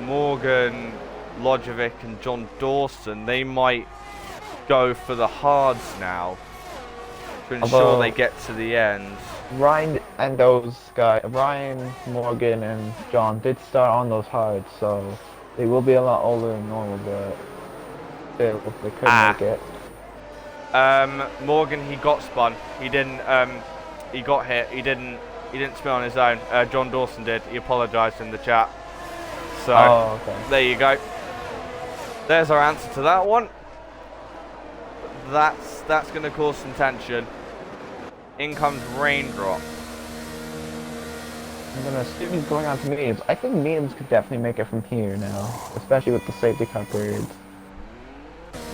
Morgan, Lojovic and John Dawson, they might go for the hards now to ensure they get to the end. Ryan and those guys, Ryan, Morgan and John did start on those hards, so they will be a lot older than normal, but they could make it. Morgan, he got spun. He didn't. He got hit. He didn't spin on his own. John Dawson did. He apologised in the chat. So there you go. There's our answer to that one. That's going to cause some tension. In comes Raindrop. I'm going to assume he's going on to mediums. I think mediums could definitely make it from here now, especially with the safety car periods.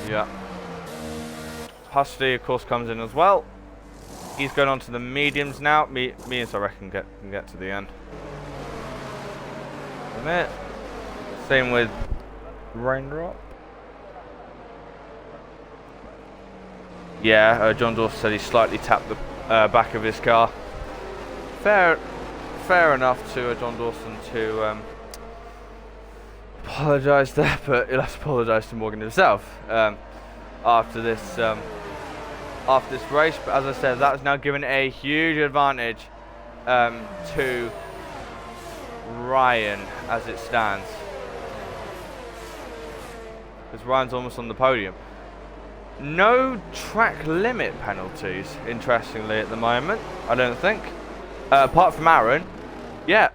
Yeah. Husty, of course, comes in as well. He's going on to the mediums now. Mediums, I reckon, can get to the end. A minute. Same with Raindrop. Yeah, John Dawson said he slightly tapped the back of his car. Fair enough to John Dawson to apologise there, but he'll have to apologise to Morgan himself after this race. But as I said, that's now given a huge advantage to Ryan as it stands, because Ryan's almost on the podium. No track limit penalties, interestingly, at the moment, I don't think. Apart from Aaron. Yeah,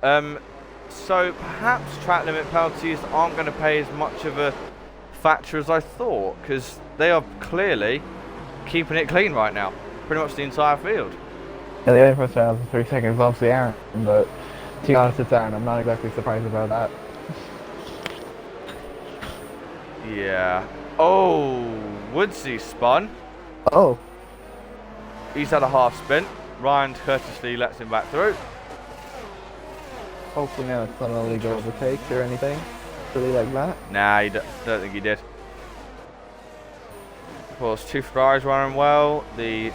so perhaps track limit penalties aren't going to play as much of a factor as I thought, because they are clearly keeping it clean right now. Pretty much the entire field. Yeah, the only person out of 3 seconds is obviously Aaron, but to be honest, it's Aaron. I'm not exactly surprised about that. Yeah. Oh, Woodsy spun. Oh. He's had a half spin. Ryan courteously lets him back through. Hopefully now it's not a legal overtake or anything silly like that. Nah, I don't think he did. Of course, 2 Ferraris running well. The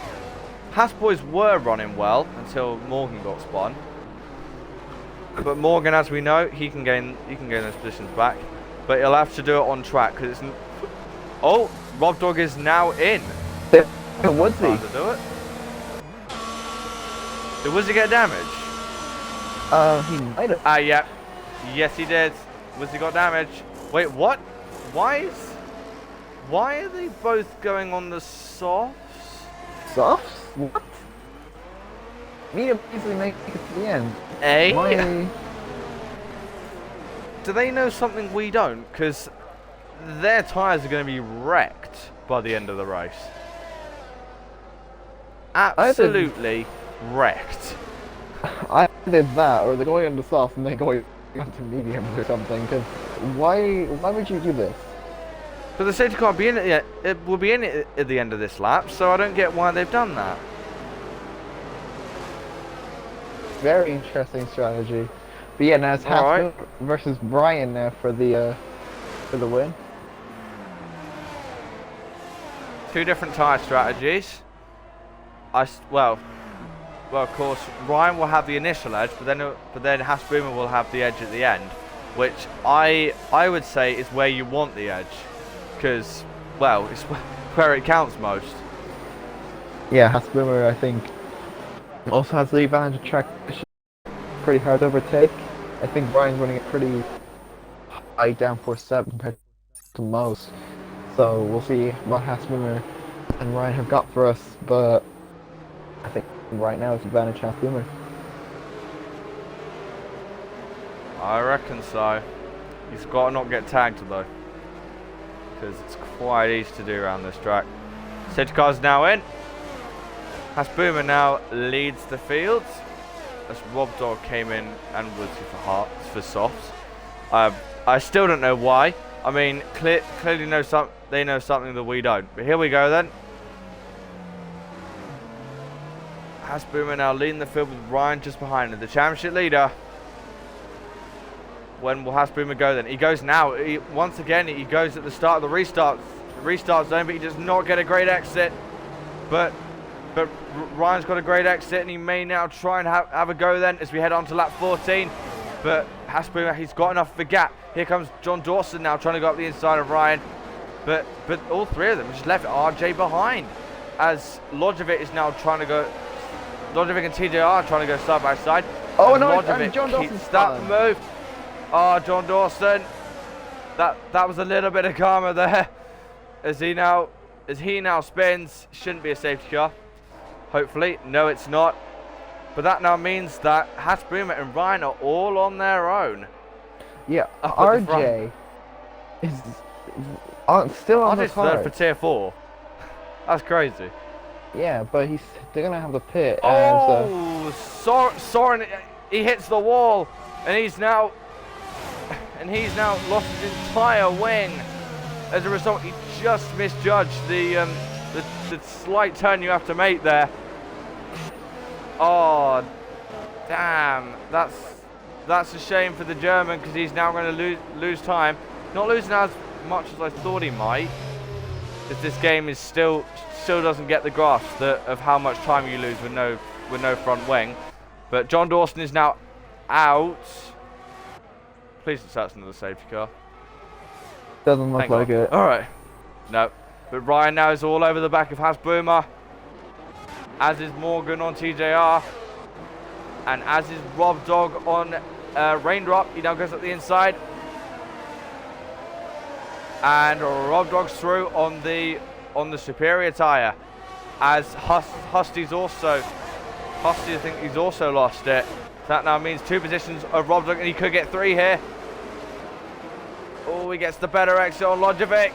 Haas boys were running well until Morgan got spun. But Morgan, as we know, he can gain those positions back. But he'll have to do it on track, because it's... Oh, Rob Dog is now in. Woodsy. To do it. Did Woodsy get damage? He might have. Yeah. Yes, he did. Woodsy got damage. Wait, what? Why are they both going on the softs? Softs? What? Medium easily make it to the end. Eh? do they know something we don't? Because their tyres are going to be wrecked by the end of the race. Absolutely wrecked. I did that, or they're going into soft and they're going into mediums or something. Because why would you do this? But the safety car will be in it will be in it at the end of this lap, so I don't get why they've done that. Very interesting strategy. But yeah, now it's Haskell versus Brian now for the win. Two different tyre strategies. Well, of course, Ryan will have the initial edge, but then Hasboomer will have the edge at the end, which I would say is where you want the edge, because, well, it's where it counts most. Yeah, Hasboomer, I think, also has the advantage of track. Pretty hard to overtake. I think Brian's running it pretty high downforce step compared to most. So we'll see what Hasboomer and Ryan have got for us, but I think right now it's advantage Hasboomer. I reckon so. He's got to not get tagged though, because it's quite easy to do around this track. Safety car's now in. Hasboomer now leads the field, as Rob Dog came in and was for softs. I still don't know why. I mean, clearly they know something that we don't. But here we go then. Hasboomer now leading the field with Ryan just behind him, the championship leader. When will Hasboomer go then? He goes now. Once again, he goes at the start of the restart zone, but he does not get a great exit. But Ryan's got a great exit, and he may now try and have a go then as we head on to lap 14. But Hasboomer, he's got enough of a gap. Here comes John Dawson now trying to go up the inside of Ryan. But all three of them just left RJ behind, as Lojovic is now trying to go. Lojovic and TJR are trying to go side by side. Oh no, Lojovic John Dawson's keeps that move. Oh, John Dawson. That was a little bit of karma there. As he now spins, shouldn't be a safety car. Hopefully, no, it's not. But that now means that Hasboomer and Ryan are all on their own. Yeah, RJ is still on the car. Third for tier 4. That's crazy. Yeah, but they're gonna have the pit. Oh, Soren, he hits the wall, and he's now lost his entire wing. As a result, he just misjudged the slight turn you have to make there. Oh, damn! That's a shame for the German, because he's now going to lose time. Not losing as much as I thought he might, because this game is still doesn't get the grasp of how much time you lose with no front wing. But John Dawson is now out. Please don't say that's another safety car. Doesn't look like it. All right. No. But Ryan now is all over the back of Hasboomer, as is Morgan on TJR, and as is Rob Dog on Raindrop. He now goes up the inside, and Rob Dog's through on the superior tyre, as Husty's also. Husty, I think he's also lost it. That now means 2 positions of Rob Dog, and he could get 3 here. Oh, he gets the better exit on Lojovic.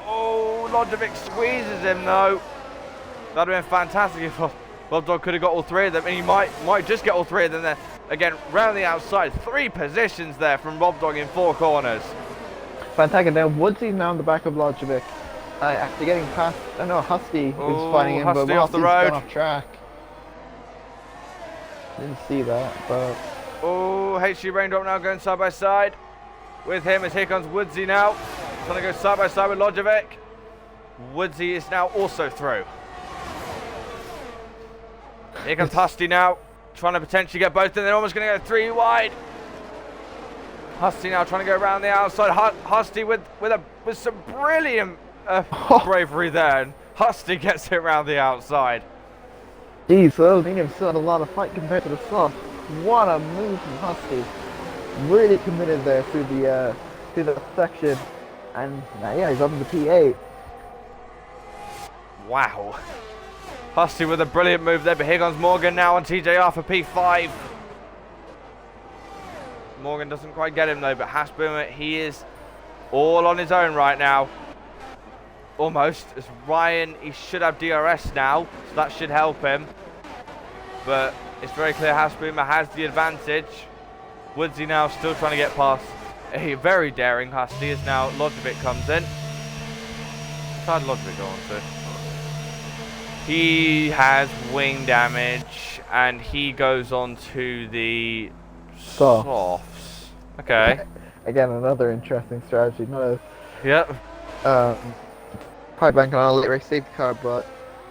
Oh, Lojovic squeezes him though. That'd have been fantastic if Rob Dog could have got all 3 of them, and he might just get all 3 of them there. Again, round the outside, 3 positions there from Rob Dog in 4 corners. Fantastic. Now Woodsy's now on the back of Lojovic. After getting past, I know Husty was fighting him, Husty but off the Husty's road. gone off track. Didn't see that, but oh, HG Raindrop now going side by side with him, as here comes Woodsy now, trying to go side by side with Lojovic. Woodsy is now also through. Here comes Husty now, trying to potentially get both, and they're almost going to go 3 wide. Husty now trying to go around the outside. Husty with some brilliant bravery there, and Husty gets it around the outside. geez, so Medium still had a lot of fight compared to the soft. What a move from Husty. Really committed there through the section, and yeah, he's up in the P8. Wow. Husty with a brilliant move there, but here comes Morgan now on TJR for P5. Morgan doesn't quite get him though, but Hasboomer, he is all on his own right now. Almost. As Ryan, he should have DRS now, so that should help him. But it's very clear Hasboomer has the advantage. Woodsy now still trying to get past a very daring Husty as now Lodgevic comes in. How did Lodgevic go on to? He has wing damage and he goes on to the softs. Okay. Again, another interesting strategy. No. Yep. Probably banking on a late race safety car, but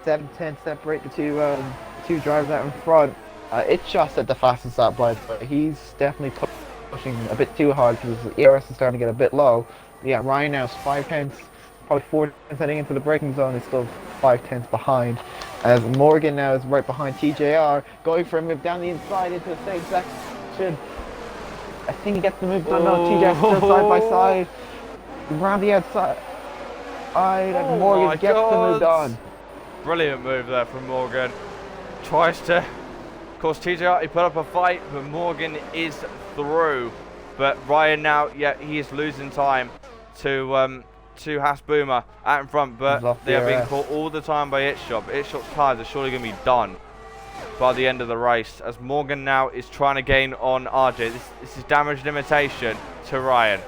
7-10 separate the two drivers out in front. It's just at the fastest lap by, but he's definitely pushing a bit too hard because the ERS is starting to get a bit low. Yeah, Ryan now is 5/10, probably 4 tenths heading into the braking zone. Is still 5/10 behind. As Morgan now is right behind TJR, going for a move down the inside into the same section. I think he gets the move done. No, TJR still side by side. Around the outside. And Morgan gets the move done. Brilliant move there from Morgan. Tries to, of course, TJR, he put up a fight, but Morgan is through. But Ryan now, yeah, he is losing time to Hasboomer out in front, but they are being caught all the time by Itshop. Itshop's tires are surely going to be done by the end of the race, as Morgan now is trying to gain on RJ. This is damage limitation to Ryan.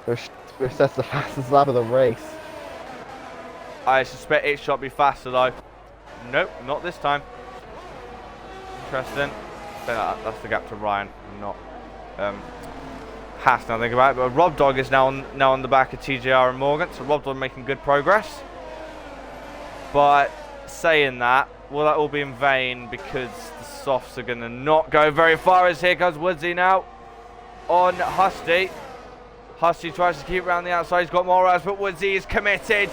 That's the fastest lap of the race. I suspect it shall be faster though. Nope, not this time. Interesting. That's the gap to Ryan, not Haas. Now think about it. But Rob Dog is now on the back of TJR and Morgan, so Rob Dog making good progress. But saying that, will that all be in vain because the softs are going to not go very far? As here comes Woodsy now on Husty. Husty tries to keep around the outside. He's got more rounds, but Woodsy is committed.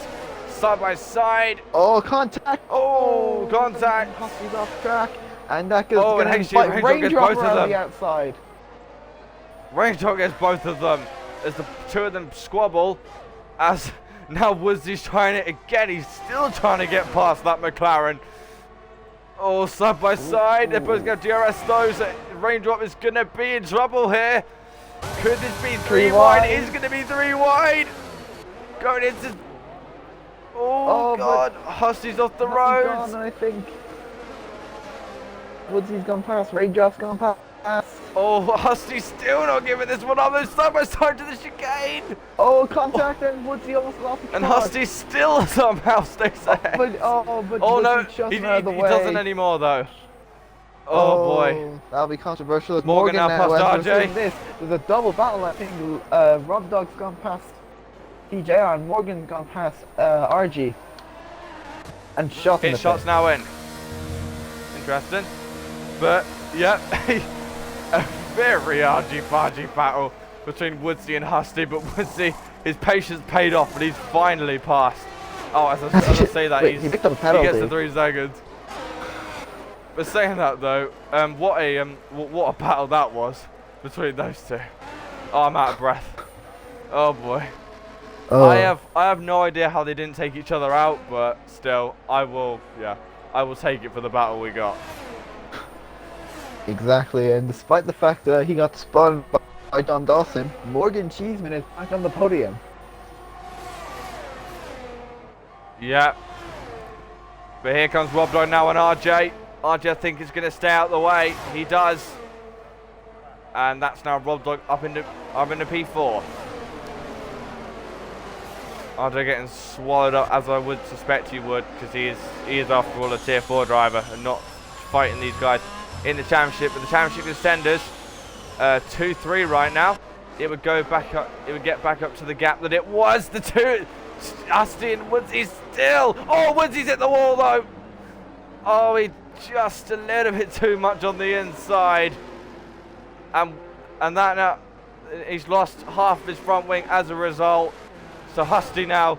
Side by side. Oh, contact. Oh, contact. Husty's off track. And that goes Range Dog around the outside. Range Dog gets both of them as the two of them squabble. As now Woodsy's trying it again. He's still trying to get past that McLaren. Oh, side by side. They're both going to DRS those. Raindrop is going to be in trouble here. Could this be three wide? It is going to be 3 wide. Going into... Oh God, Husty's off the road. Gone, I think. Woodsy's gone past, Raindrop's gone past. Oh, Husty's still not giving this one up. They're side by side to the chicane. Oh, contact and Woodsy almost lost the And car. Husty still somehow stays ahead. But no, he doesn't anymore though. Oh boy. That'll be controversial. Morgan now past RJ. There's a double battle, I think. Rob Dog's gone past TJR and Morgan gone past RG. And shot in the shots now in. Interesting. But, yeah, a very argy-bargy battle between Woodsy and Husty, but Woodsy, his patience paid off, and he's finally passed. Oh, as I say that, he picked up a penalty. He gets the 3 seconds. But saying that though, what a battle that was between those two. Oh, I'm out of breath. Oh boy. Oh. I have no idea how they didn't take each other out, but still, I will take it for the battle we got. Exactly, and despite the fact that he got spun by Don Dawson, Morgan Cheeseman is back on the podium. Yeah. But here comes Rob Dog now on RJ. RJ, I think, is going to stay out of the way. He does. And that's now Rob Dog up into P4. RJ getting swallowed up, as I would suspect he would, because he is after all a tier 4 driver and not fighting these guys in the championship. But the championship contenders, 2-3 right now. It would go back up. It would get back up to the gap that it was. The two, Husty and Woodsy still. Oh, Woodsy's hit the wall though. Oh, he just a little bit too much on the inside, and that now he's lost half of his front wing as a result. So Husty now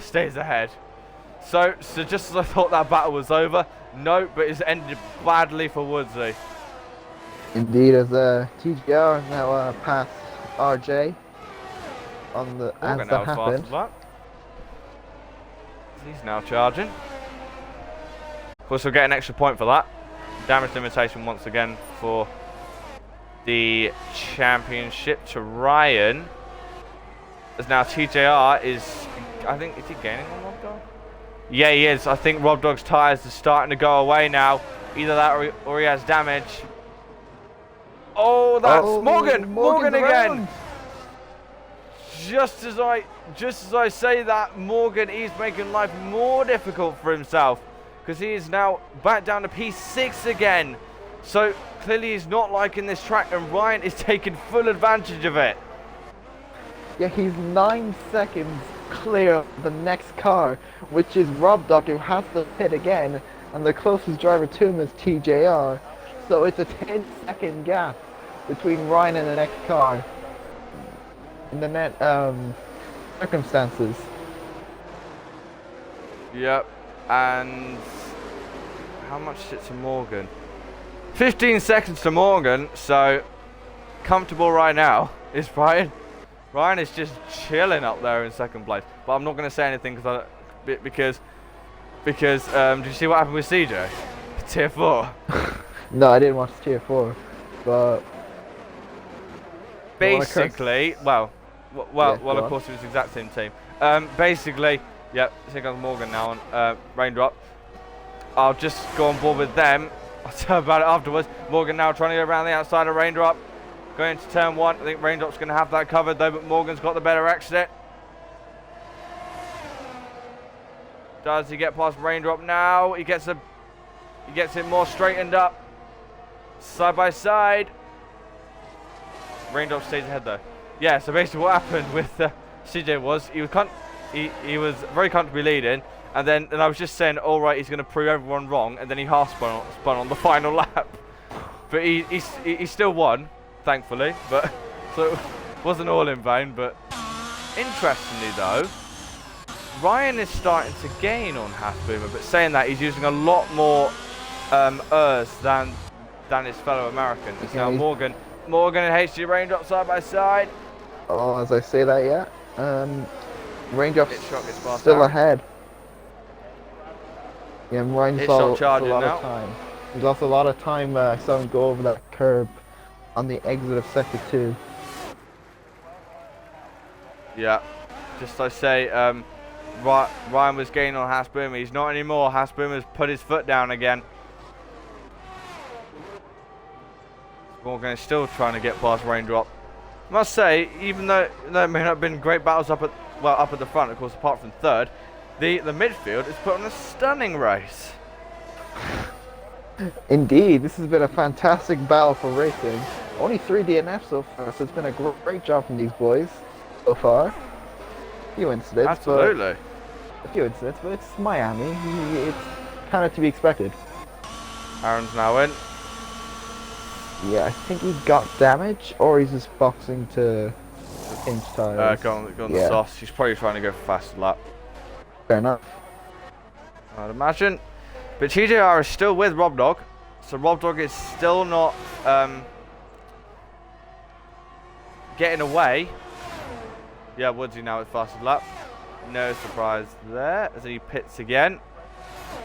stays ahead. So just as I thought that battle was over, no, but it's ended badly for Woodsy. Indeed, as TGR now past RJ on the as that happened. He's now charging. Of course, we'll get an extra point for that. Damage limitation once again for the championship to Ryan. As now TJR is, I think, is he gaining on Rob Dog? Yeah, he is. I think Rob Dog's tyres are starting to go away now. Either that or he has damage. Oh, that's Morgan! Morgan again! Just as I say that, Morgan is making life more difficult for himself because he is now back down to P6 again. So clearly he's not liking this track, and Ryan is taking full advantage of it. Yeah, he's 9 seconds clear of the next car, which is Rob Dog, who has to pit again, and the closest driver to him is TJR. So it's a 10-second gap between Ryan and the next car in the net circumstances. Yep, and how much is it to Morgan? 15 seconds to Morgan, so comfortable right now is Ryan. Ryan is just chilling up there in second place, but I'm not going to say anything because did you see what happened with CJ? Tier 4. No, I didn't watch Tier 4, but basically, well, of on. course it was the exact same team. Basically, yep, here comes Morgan now on Raindrop. I'll just go on board with them. I'll tell about it afterwards. Morgan now trying to go around the outside of Raindrop. Going to turn 1. I think Raindrop's going to have that covered though, but Morgan's got the better exit. Does he get past Raindrop now? He gets it more straightened up. Side by side. Raindrop stays ahead though. Yeah, so basically what happened with CJ was he was very comfortably leading, and I was just saying, all right, he's going to prove everyone wrong, and then he half spun on the final lap. But he still won, thankfully. But so it wasn't all in vain. But interestingly though, Ryan is starting to gain on Hasboomer, but saying that, he's using a lot more ERS than his fellow American. It's now Morgan and HG Raindrop side by side. Oh, as I say that, yeah. Raindrop's still still ahead. Yeah, Ryan's lost a lot now. of time. He's lost a lot of time. I saw him go over that curb on the exit of Sector 2. Yeah, just I say, Ryan was gaining on Hasboomer. He's not anymore. Hasboomer's put his foot down again. Morgan is still trying to get past Raindrop. Must say, even though there may not have been great battles up at the front, of course, apart from third, the midfield is put on a stunning race. Indeed, this has been a fantastic battle for racing. Only 3 DNFs so far, so it's been a great job from these boys so far. A few incidents, absolutely. But it's Miami. It's kind of to be expected. Aaron's now in. Yeah, I think he got damage, or he's just boxing to pinch tires. Go on the sauce. He's probably trying to go for faster lap. Fair enough. I'd imagine. But TJR is still with Rob Dog, so Rob Dog is still not getting away. Yeah, Woodsy now with faster lap. No surprise there, as he pits again.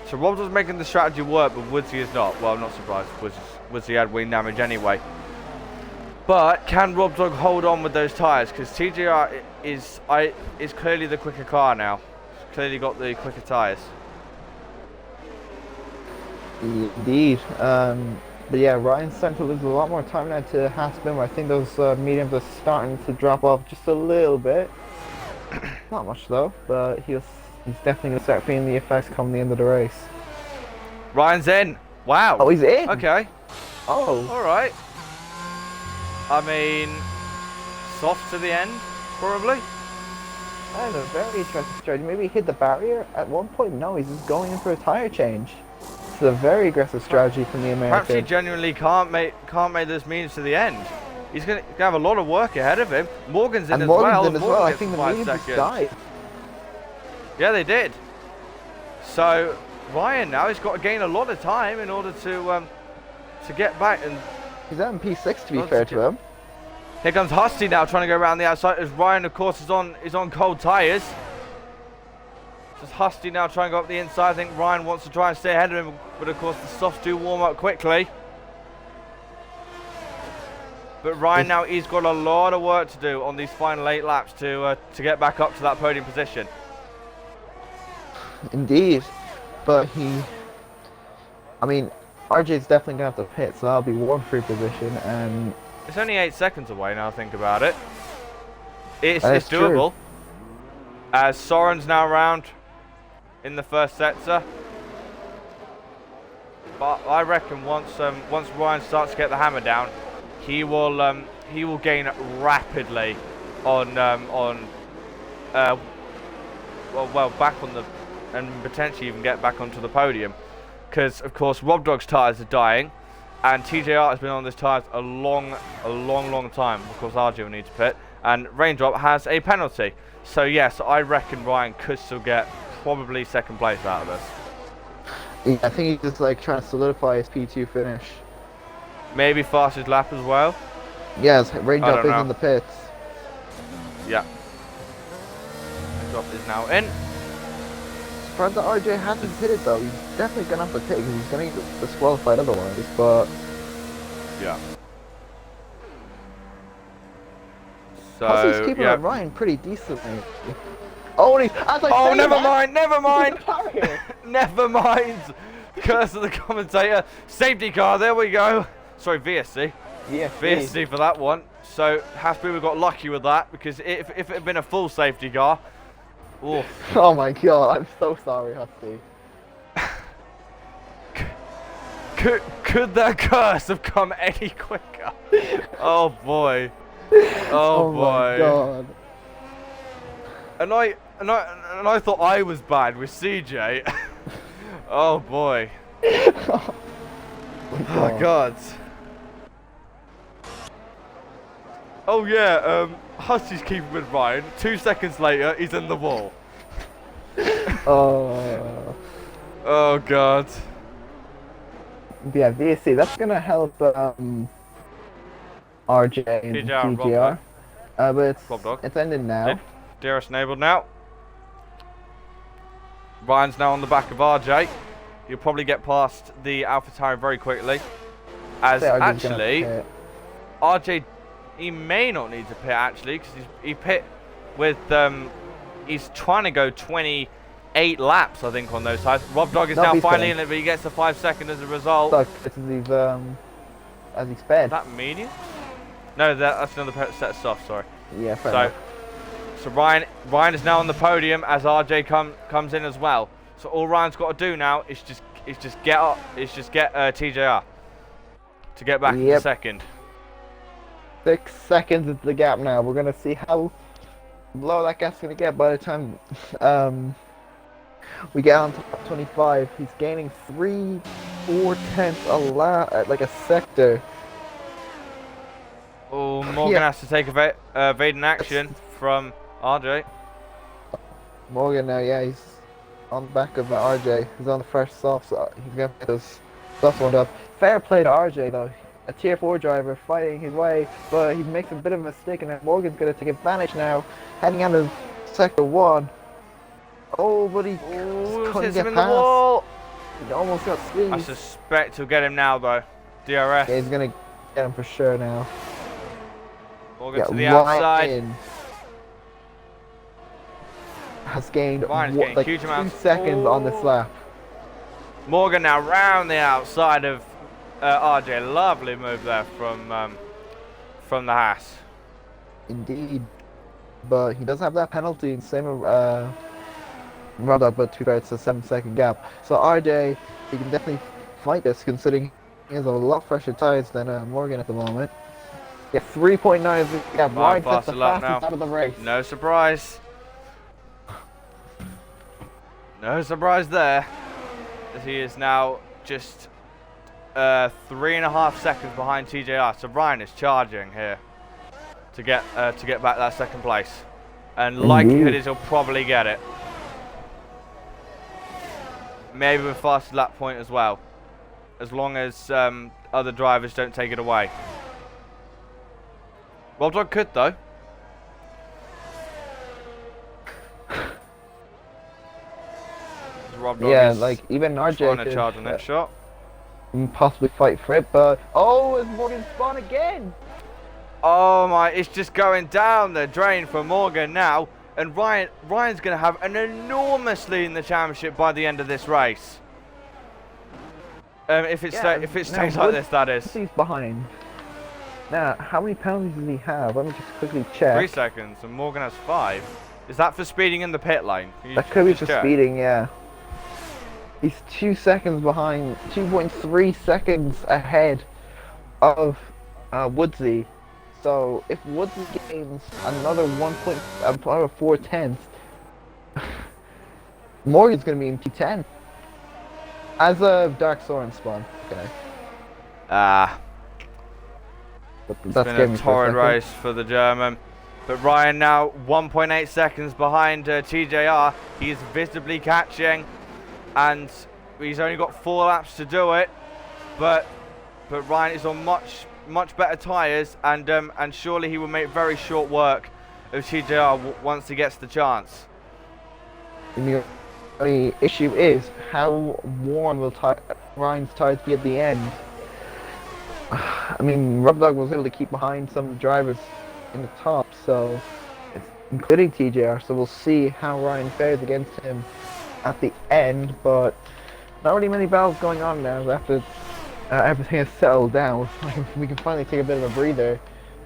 So Rob Dog's making the strategy work, but Woodsy is not. Well, not surprised. Woodsy had wing damage anyway. But can Rob Dog hold on with those tyres? Because TJR is clearly the quicker car now. He's clearly got the quicker tyres. Indeed. But yeah, Ryan's starting to lose a lot more time now to Hasboomer. I think those mediums are starting to drop off just a little bit. Not much though, but he's definitely going to start feeling the effects come the end of the race. Ryan's in. Wow. Oh, he's in? Okay. Oh. Alright. I mean, soft to the end, probably. I don't know, very interesting strategy. Maybe he hit the barrier at one point. No, he's just going in for a tyre change. It's a very aggressive strategy from the American. Perhaps he genuinely can't make this means to the end. He's going to have a lot of work ahead of him. Morgan's in as well. I think the mediums just died. Yeah, they did. So Ryan now has got to gain a lot of time in order to get back. And he's at P6 to be fair to him. Here comes Husty now trying to go around the outside as Ryan, of course, is on cold tyres. Just Husty now trying to go up the inside. I think Ryan wants to try and stay ahead of him, but of course the softs do warm up quickly. But Ryan now, he's got a lot of work to do on these final 8 laps to get back up to that podium position. Indeed, but I mean, RJ's definitely gonna have to pit, so that'll be one free position, and it's only 8 seconds away now. Think about it. It's True. doable. As Soren's now around in the first sector, but I reckon once Ryan starts to get the hammer down, he will gain rapidly on back on the, and potentially even get back onto the podium, because of course Rob Dog's tyres are dying, and TJR has been on this tyres a long time. Of course RJ will need to pit, and Raindrop has a penalty. So yes, I reckon Ryan could still get probably second place out of this. Yeah, I think he's just like trying to solidify his P2 finish. Maybe fastest lap as well. Yes, Raindrop is know. in the pits. Yeah. Raindrop is now in. Surprised that RJ hasn't pitted though. He's definitely gonna have to pit because he's gonna get disqualified otherwise. But yeah. So also he's keeping on Ryan pretty decently. Oh, and never mind. Never mind. Never mind. Curse of the commentator. Safety car. There we go. Sorry, VSC. Yeah, VSC for that one. So Hasbro got lucky with that, because if it had been a full safety car. Oof. Oh my god, I'm so sorry, Husky. Could that curse have come any quicker? Oh boy. Oh boy. My god. And I thought I was bad with CJ. Oh boy. Oh god. Oh yeah, Husty's keeping with Ryan. 2 seconds later, he's in the wall. Oh. Oh god. Yeah, VSC, that's gonna help RJ and TGR. But it's ended now. DRS enabled now. Ryan's now on the back of RJ. He'll probably get past the AlphaTauri very quickly. As actually, RJ, he may not need to pit actually, because he pit with he's trying to go 28 laps I think on those tires. Rob Dog is now finally in it, but he gets a 5 second as a result. Look, as he sped. Is that medium? No, that's another set of soft. Sorry. Yeah, fair enough. So Ryan is now on the podium as RJ comes in as well. So all Ryan's got to do now is just get TJR to get back into second. 6 seconds is the gap now. We're gonna see how low that gap's gonna get by the time we get on to 25. He's gaining 3/4 a lap, like a sector. Oh, Morgan has to take evading action from RJ. Morgan now, yeah, he's on the back of RJ. He's on the fresh soft, so he's gonna get those softs warmed up. Fair play to RJ though. A tier 4 driver fighting his way, but he makes a bit of a mistake, and then Morgan's gonna take advantage now, heading out of sector 1. Oh, but he couldn't get him in past. The wall. He almost got squeezed. I suspect he'll get him now though. DRS. Yeah, he's gonna get him for sure now. Morgan to the outside. In. Has gained like huge 2 seconds on this lap. Morgan now round the outside of RJ. Lovely move there from the Haas. Indeed, but he doesn't have that penalty. Same Rodok, but 2 it's a 7-second gap. So RJ, he can definitely fight this, considering he has a lot fresher tires than Morgan at the moment. Yeah, 3.9 is the gap. Ryan sets the fastest out of the race. No surprise. No surprise there, as he is now just 3.5 seconds behind TJR. So Ryan is charging here to get back that second place, and likelihood is he'll probably get it. Maybe with fastest lap point as well, as long as other drivers don't take it away. Rob Dog could though. Rob Dog Yeah, is like even RJ trying to could charge the next shot. possibly fight for it, but oh, is Morgan spawn again? Oh my, it's just going down the drain for Morgan now. And Ryan's going to have an enormous lead in the championship by the end of this race. If it stays like this, that is. He's behind. Now, how many penalties does he have? Let me just quickly check. 3 seconds, and Morgan has 5. Is that for speeding in the pit lane? That could be for check? speeding, yeah. He's 2 seconds behind, 2.3 seconds ahead of Woodsy. So if Woodsy gains another 4 tenths, Morgan's gonna be in P10. As of Dark Soren spawn. Okay. It's been a torrid race for the German. But Ryan now 1.8 seconds behind TJR. He's visibly catching, and he's only got 4 laps to do it. But Ryan is on much better tyres, and surely he will make very short work of TJR once he gets the chance. The only issue is how worn will Ryan's tyres be at the end. I mean, Rob Dog was able to keep behind some drivers in the top, so including TJR. So we'll see how Ryan fares against him at the end. But not really many battles going on now after everything has settled down. We can finally take a bit of a breather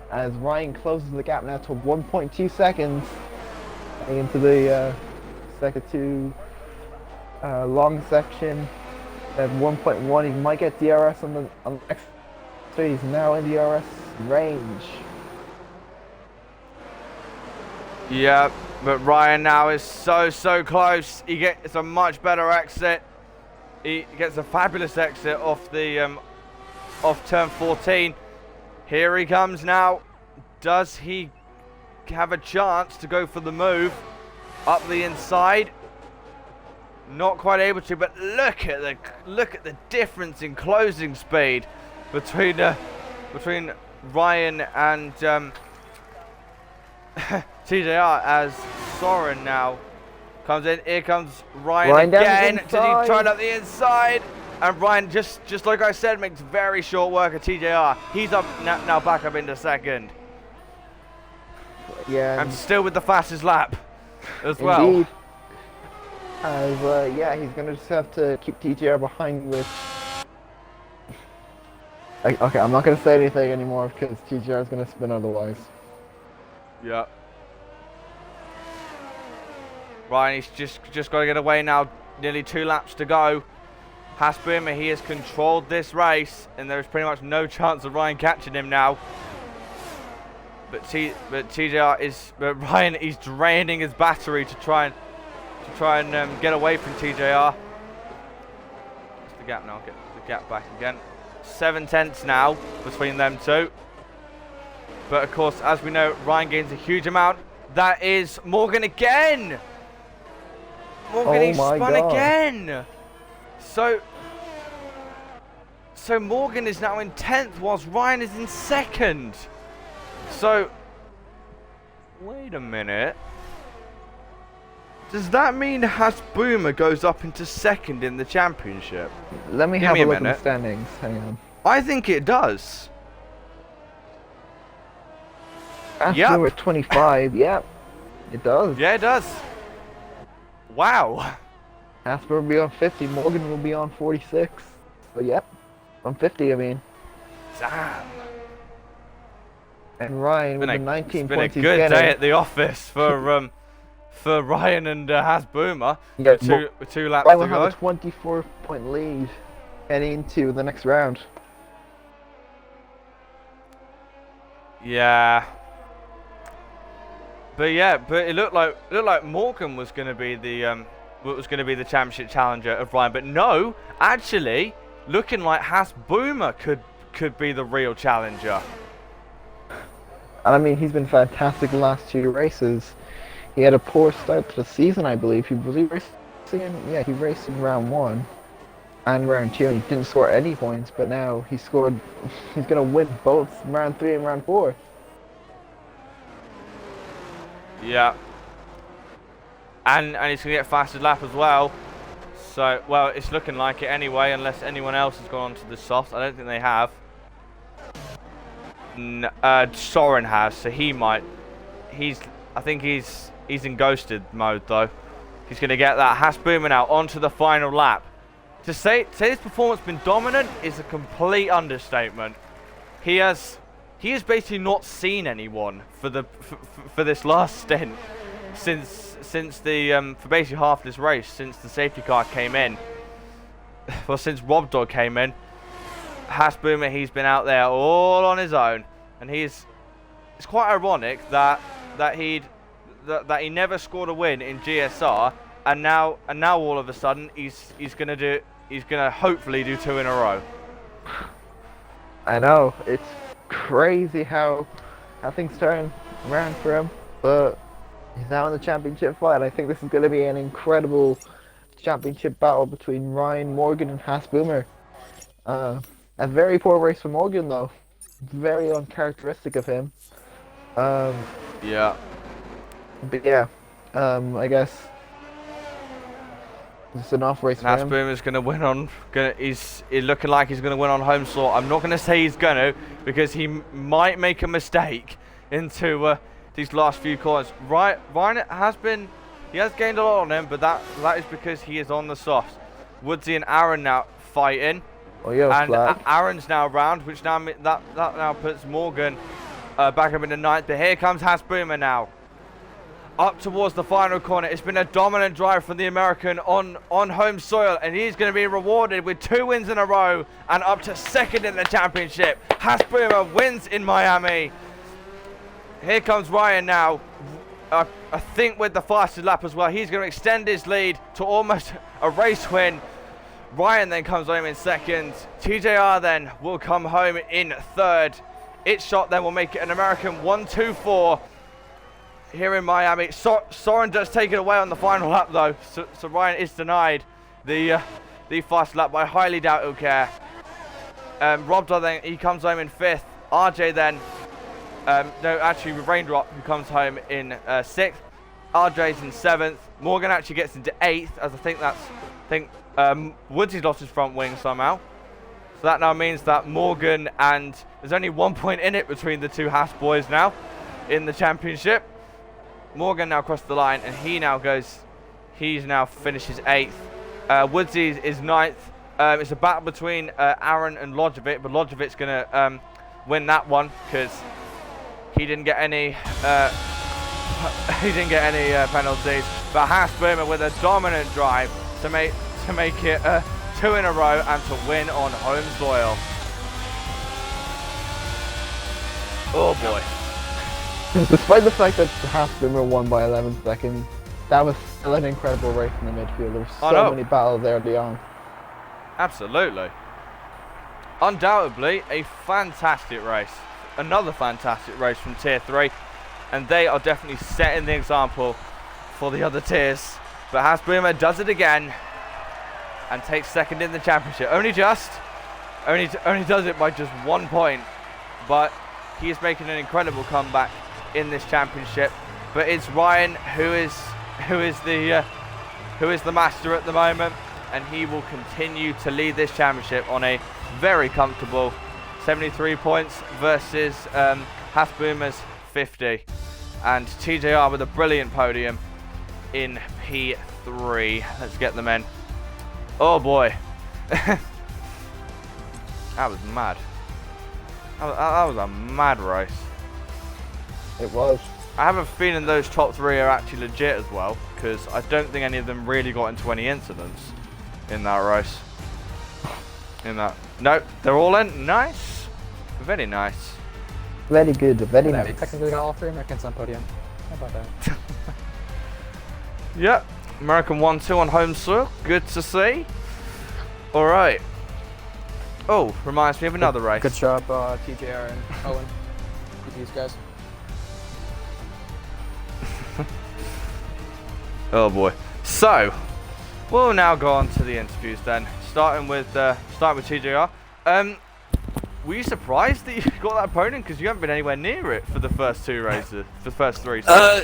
as Ryan closes the gap now to 1.2 seconds into the second to long section. At 1.1, he might get DRS on the next. So he's now in DRS range. Yeah, but Ryan now is so close. He gets a much better exit. He gets a fabulous exit off the off turn 14. Here he comes now. Does he have a chance to go for the move up the inside? Not quite able to, but look at the difference in closing speed between Ryan and TJR as Soren now comes in. Here comes Ryan again. Did he try it up the inside? And Ryan, just like I said, makes very short work of TJR. He's up now back up into second. Yeah. And still with the fastest lap as Indeed. well. As yeah, he's gonna just have to keep TJR behind with. Okay, I'm not gonna say anything anymore because TJR is gonna spin otherwise. Yeah. Ryan, he's just got to get away now. Nearly 2 laps to go. Hasboomer, he has controlled this race, and there is pretty much no chance of Ryan catching him now. But Ryan, he's draining his battery to try and get away from TJR. What's the gap now? Get the gap back again. 7 tenths now between them two. But of course, as we know, Ryan gains a huge amount. That is Morgan again. Morgan, he spun again. So Morgan is now in 10th whilst Ryan is in 2nd. So, wait a minute. Does that mean Hasboomer goes up into 2nd in the championship? Let me have a look at the standings. Hang on. I think it does. Hasboomer at 25. Yep, it does. Yeah, it does. Wow. Hasboomer will be on 50. Morgan will be on 46. But yep, on 50. I mean. Damn. And Ryan with the 19 points. It's been a good day at the office for Ryan and Hasboomer. Yeah, with 2 laps Ryan to will go. have a 24-point lead heading into the next round. Yeah. But it looked like Morgan was going to be the championship challenger of Ryan, but no, actually, looking like Hasboomer could be the real challenger. And I mean, he's been fantastic the last 2 races. He had a poor start to the season, I believe. He racing. Yeah, he raced in round 1 and round 2, and he didn't score any points. But now he's scored. He's gonna win both round 3 and round 4. Yeah. And he's gonna get fastest lap as well. So, well, it's looking like it anyway, unless anyone else has gone onto the softs. I don't think they have. Soren has, so he might. I think he's in ghosted mode though. He's going to get that Haas booming out onto the final lap. To say his performance has been dominant is a complete understatement. He has basically not seen anyone for this last stint since the for basically half this race, since the safety car came in. Well, since Rob Dog came in, Haas Boomer, he's been out there all on his own, and it's quite ironic that he never scored a win in GSR, and now all of a sudden he's gonna hopefully do 2 in a row. I know, it's crazy how things turn around for him, but he's now in the championship fight. I think this is going to be an incredible championship battle between Ryan, Morgan, and Haas Boomer. A very poor race for Morgan though, very uncharacteristic of him. Yeah. But yeah, I guess it's an off race for him. Haas Boomer's going to win on. He's looking like he's going to win on home sort. I'm not going to say he's going to, because he might make a mistake into these last few corners. Ryan has gained a lot on him, but that is because he is on the softs. Woodsy and Aaron now fighting. Oh yeah, and Aaron's now round, which now that now puts Morgan back up in the 9th. But here comes Haas Boomer now, up towards the final corner. It's been a dominant drive from the American on home soil, and he's going to be rewarded with 2 wins in a row and up to 2nd in the championship. Haas Boomer wins in Miami. Here comes Ryan now, I think with the fastest lap as well. He's going to extend his lead to almost a race win. Ryan then comes home in 2nd. TJR then will come home in 3rd. Its shot then will make it an American 1-2-4 here in Miami. Soren does take it away on the final lap though, so Ryan is denied the fast lap, but I highly doubt he'll care. Rob then, he comes home in 5th. RJ then, no, actually Raindrop, who comes home in 6th. RJ's in 7th. Morgan actually gets into 8th, as I think Woodsy's lost his front wing somehow. So that now means that Morgan, and there's only 1 point in it between the two Haas boys now in the championship. Morgan now crossed the line, and he now finishes 8th. Woodsy is 9th. It's a battle between Aaron and Lojovic, but Lojovic's going to win that one because he didn't get any penalties. But Haas Boomer with a dominant drive to make it 2 in a row and to win on home soil. Oh boy. Despite the fact that Haas Boomer won by 11 seconds, that was still an incredible race in the midfield. There were so many battles early on. Absolutely. Undoubtedly a fantastic race. Another fantastic race from Tier 3. And they are definitely setting the example for the other tiers. But Haas Boomer does it again and takes 2nd in the championship. Only does it by just 1 point. But he is making an incredible comeback in this championship. But it's Ryan who is the master at the moment, and he will continue to lead this championship on a very comfortable 73 points versus Haas Boomer's 50, and TJR with a brilliant podium in P3. Let's get them in. Oh boy. That was mad. That was a mad race. It was. I have a feeling those top 3 are actually legit as well, because I don't think any of them really got into any incidents in that race. No, they're all in. Nice. Very nice. Very good. Very nice. We technically got all 3 Americans on podium. How about that? Yep. American 1-2 on home soil. Good to see. All right. Oh, reminds me of another race. Good job, TJR and Owen. These guys. Oh boy. So, we'll now go on to the interviews then. Starting with TJR. Were you surprised that you got that podium? Because you haven't been anywhere near it for the first 2 races, the first 3. So.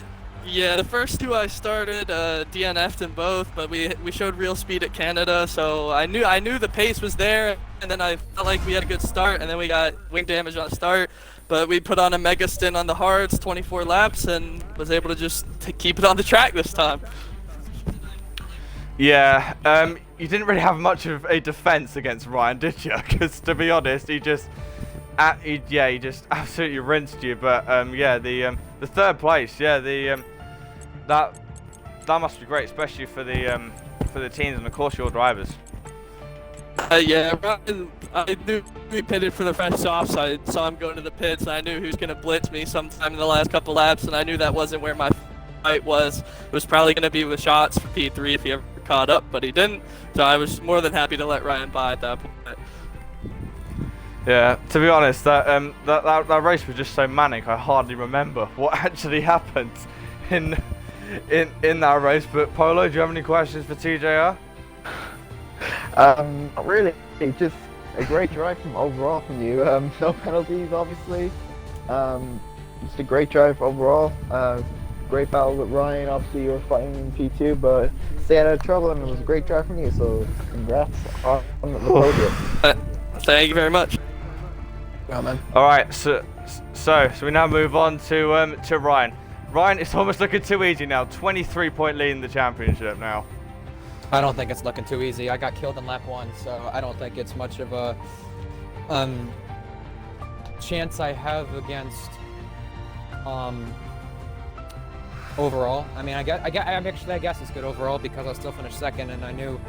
Yeah, the first two I started, DNF'd in both, but we showed real speed at Canada, so I knew the pace was there, and then I felt like we had a good start, and then we got wing damage on start, but we put on a mega stint on the hards, 24 laps, and was able to just keep it on the track this time. Yeah, you didn't really have much of a defense against Ryan, did you? Because to be honest, he just absolutely rinsed you. But yeah, the third place, yeah, that must be great, especially for the teams and of course your drivers. Yeah, Ryan, I knew he pitted for the fresh softs. I saw him going to the pits, and I knew he was going to blitz me sometime in the last couple laps, and I knew that wasn't where my fight was. It was probably going to be with shots for P3 if he ever caught up, but he didn't, so I was more than happy to let Ryan by at that point. Yeah, to be honest, that race was just so manic. I hardly remember what actually happened in that race. But Polo, do you have any questions for TJR? Not really. Just a great drive from overall from you. No penalties, obviously. Just a great drive overall. Great battle with Ryan. Obviously, you were fighting in P2, but stay out of trouble, and it was a great drive from you. So, congrats on the podium. Thank you very much. Well, man. All right, so we now move on to Ryan. Ryan, it's almost looking too easy now. 23-point lead in the championship now. I don't think it's looking too easy. I got killed in lap 1, so I don't think it's much of a chance I have against overall. I mean, I guess it's good overall because I still finished second, and I knew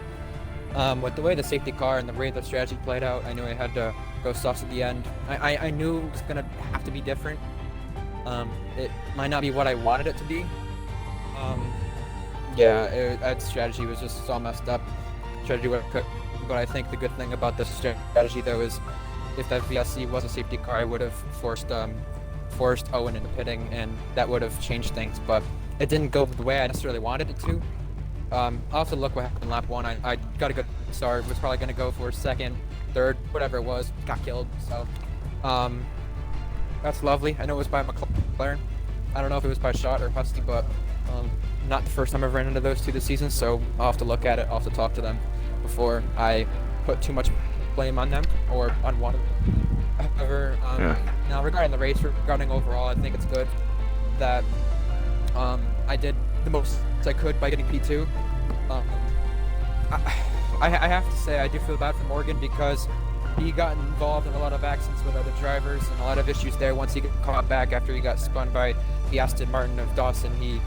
with the way the safety car and the way the strategy played out, I knew I had to go softs at the end. I knew it was gonna have to be different. It might not be what I wanted it to be. That strategy was just all messed up. Strategy what I could, but I think the good thing about this strategy though is if that VSC was a safety car, I would have forced Owen into pitting, and that would have changed things. But it didn't go the way I necessarily wanted it to. I'll have to look what happened in lap 1. I got a good start. Was probably gonna go for second, third, whatever it was. Got killed. So that's lovely. I know it was by McLaren. I don't know if it was by Shot or Husky, but not the first time I've ran into those two this season. So I'll have to look at it. I'll have to talk to them before I put too much blame on them or on one of them. However, now regarding the race, regarding overall, I think it's good that I did the most I could by getting P2. I have to say I do feel bad for Morgan because he got involved in a lot of accidents with other drivers and a lot of issues there. Once he got caught back after he got spun by the Aston Martin of Dawson, he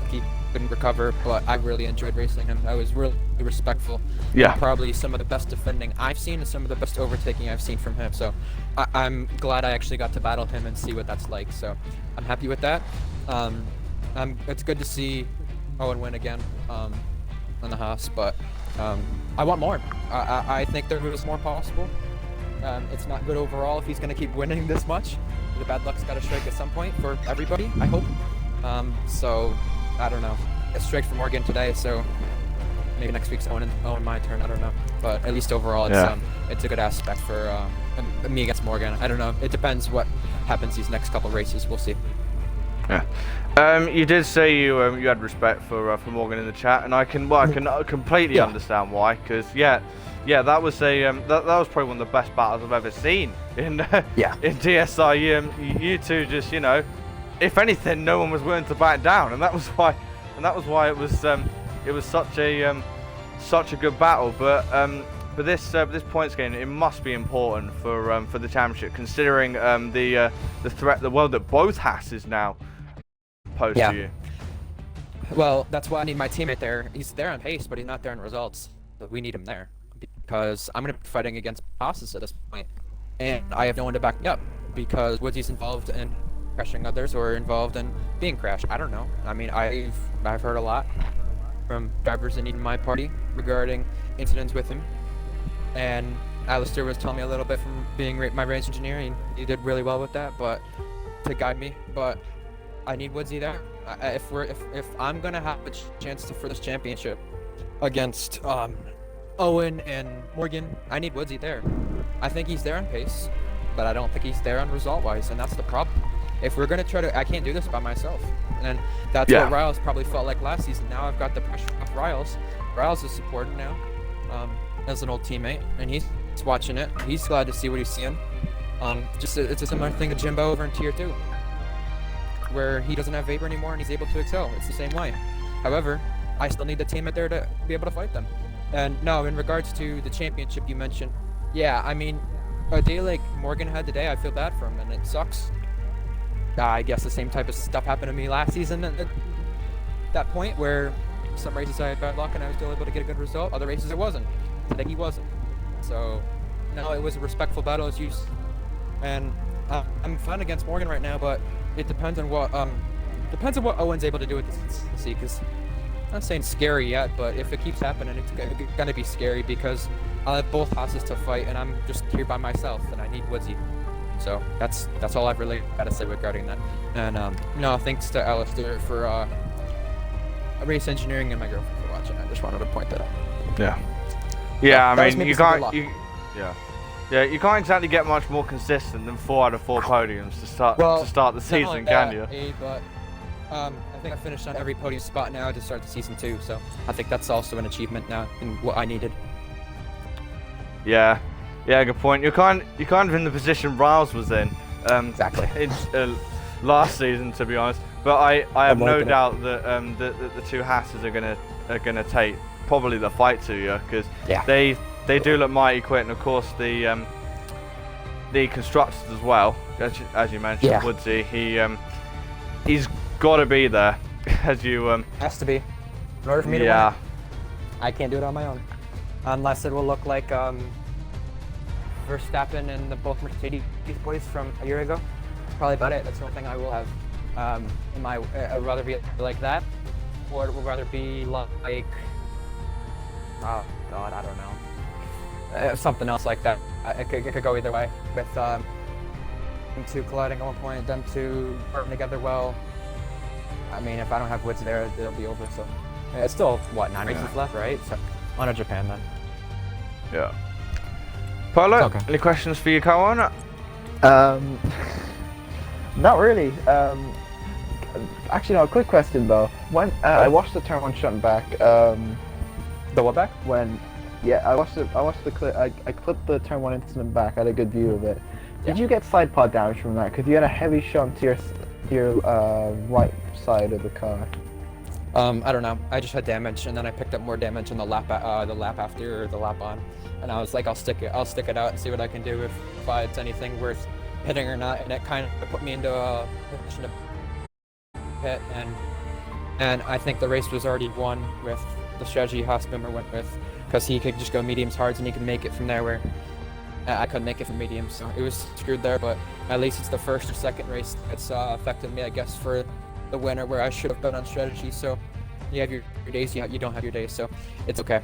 couldn't recover, but I really enjoyed racing him. I was really respectful. Yeah. Probably some of the best defending I've seen and some of the best overtaking I've seen from him. So I'm glad I actually got to battle him and see what that's like. So I'm happy with that. It's good to see Owen win again on the Haas, but I want more. I think there was more possible. It's not good overall if he's going to keep winning this much. The bad luck's got to strike at some point for everybody, I hope. So, I don't know. It striked for Morgan today, so maybe next week's Owen my turn, I don't know. But at least overall, it's a good aspect for me against Morgan. I don't know. It depends what happens these next couple races. We'll see. Yeah. You did say you had respect for Morgan in the chat, and I can completely understand why. Because that was that was probably one of the best battles I've ever seen in DSR. You two just if anything, no one was willing to back down, and that was why it was such a good battle. But for this points game, it must be important for the championship, considering the threat that both Hasses now pose to you. Well, that's why I need my teammate there. He's there on pace, but he's not there in results. So we need him there because I'm going to be fighting against Hasses at this point, and I have no one to back me up because Woodsy's involved in crashing others or involved in being crashed. I don't know. I mean, I've heard a lot from drivers in even my party regarding incidents with him, and Alistair was telling me a little bit from being my race engineer, and he did really well with that, but to guide me. But I need Woodsy there. If I'm gonna have a chance for this championship against Owen and Morgan, I need Woodsy there. I think he's there on pace, but I don't think he's there on result wise, and that's the problem. if we're gonna try to, I can't do this by myself. And that's Yeah. what Riles probably felt like last season. Now I've got the pressure off Riles. Riles is supporting now, as an old teammate, and he's watching it. He's glad to see what he's seeing. It's a similar thing to Jimbo over in Tier 2, where he doesn't have Vapor anymore and he's able to excel. It's the same way. However, I still need the teammate there to be able to fight them. And no, in regards to the championship you mentioned, yeah, I mean, a day like Morgan had today, I feel bad for him, and it sucks. I guess the same type of stuff happened to me last season at that point, where some races I had bad luck and I was still able to get a good result. Other races it wasn't. Today he wasn't. So, no, it was a respectful battle as usual. And I'm fine against Morgan right now, but it depends on what Owen's able to do with this consistency. Because I'm not saying scary yet, but if it keeps happening, it's gonna be scary because I'll have both hosses to fight, and I'm just here by myself, and I need Woodsy. So that's all I've really got to say regarding that. And no, thanks to Alistair for race engineering and my girlfriend for watching. I just wanted to point that out. Yeah. Yeah, That I was mean, maybe you some good can't. luck. Yeah, you can't exactly get much more consistent than 4 out of 4 podiums to start the season, can you? But I think I finished on every podium spot now to start the season 2. So I think that's also an achievement now in what I needed. Yeah, good point. You're kind of in the position Riles was in. Exactly. In last season, to be honest. But I have no liking it. doubt that the two Hasses are gonna take probably the fight to you, because Yeah. they do look mighty quick, and of course the constructors as well, as you mentioned, Yeah. Woodsy. He's got to be there, as you Has to be. In order for me to win, I can't do it on my own. Unless it will look like Verstappen and the both Mercedes boys from a year ago. Probably about it. That's the only thing I will have. I'd rather be like that, or it would rather be like, oh God, I don't know. Something else like that. It could go either way. With them two colliding at one point, them two working together well. I mean, if I don't have Woods there, it'll be over. So it's still what 9 races left, right? So on to Japan then. Yeah. Polo, It's okay. any questions for you, Cohen? Not really. Actually, no. A quick question though. When I watched the turn one shot back. The what back? When, yeah, I watched the clip. I clipped the turn one incident back. I had a good view of it. Did you get side pod damage from that? Because you had a heavy shunt to your right side of the car. I don't know. I just had damage, and then I picked up more damage in the lap after, or the lap on, and I was like, I'll stick it out and see what I can do if it's anything worth hitting or not. And it kind of put me into a position to hit, and I think the race was already won with the strategy Haasboomer went with, because he could just go mediums hards and he could make it from there where I couldn't make it from mediums, so it was screwed there. But at least it's the first or second race that's affected me, I guess, for the winner, where I should have been on strategy. So you have your days, you don't have your days, so it's okay.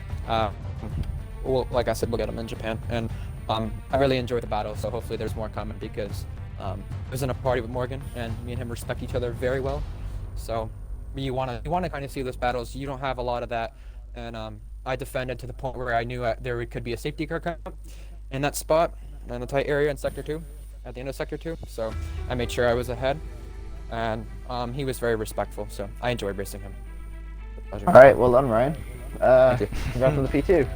Well, like I said, we'll get them in Japan, and I really enjoyed the battle. So hopefully there's more coming, because I was in a party with Morgan, and me and him respect each other very well. So you want to kind of see those battles. You don't have a lot of that, and I defended to the point where I knew there could be a safety car coming in that spot in the tight area in Sector 2, at the end of Sector 2. So I made sure I was ahead, and he was very respectful. So I enjoyed racing him. Pleasure. All right, well done, Ryan. Thank you. Congrats on the P2.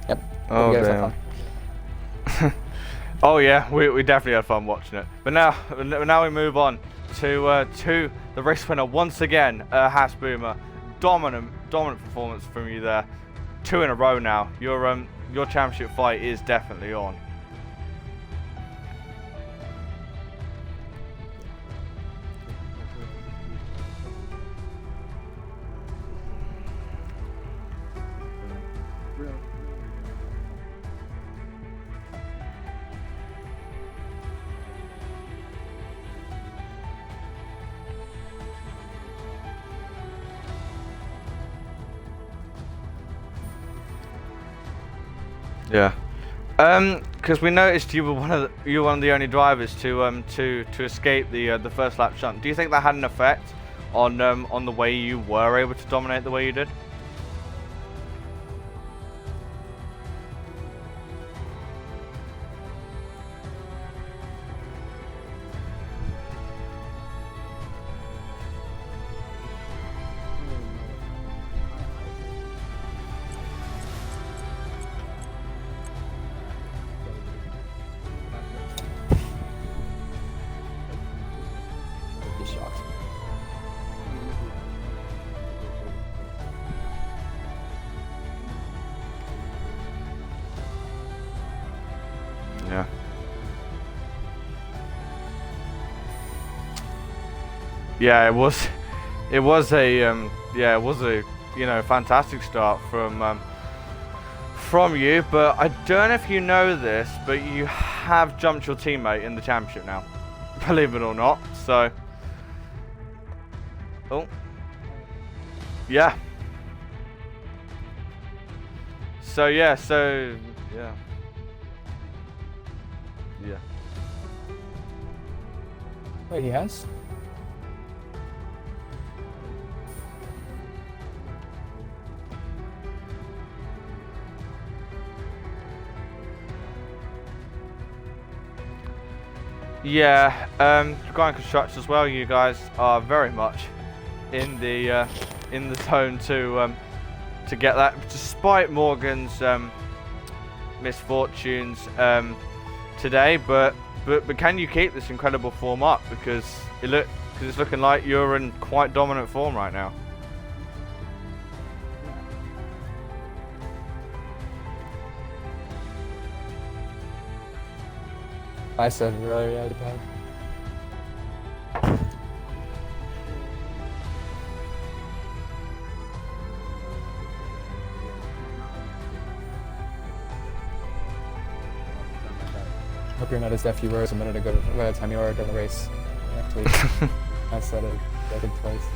Yep. Oh, Hope you guys have damn. fun. Oh yeah, we definitely had fun watching it. But now we move on to the race winner once again, Haasboomer. Dominant performance from you there. 2 in a row now. Your championship fight is definitely on. Yeah. Because we noticed you were one of the only drivers to escape the first lap shunt. Do you think that had an effect on the way you were able to dominate the way you did? yeah, it was a fantastic start from you. But I don't know if you know this, but you have jumped your teammate in the championship now, believe it or not. So, oh, yeah. So yeah, yeah. Wait, he has? Yeah, regarding construction as well, you guys are very much in the zone to get that, despite Morgan's misfortunes today. But can you keep this incredible form up? Because it's looking like you're in quite dominant form right now. I said earlier, yeah, depends. Hope you're not as deaf you were a minute ago by the time you were going to race. Actually, I said it, I think twice.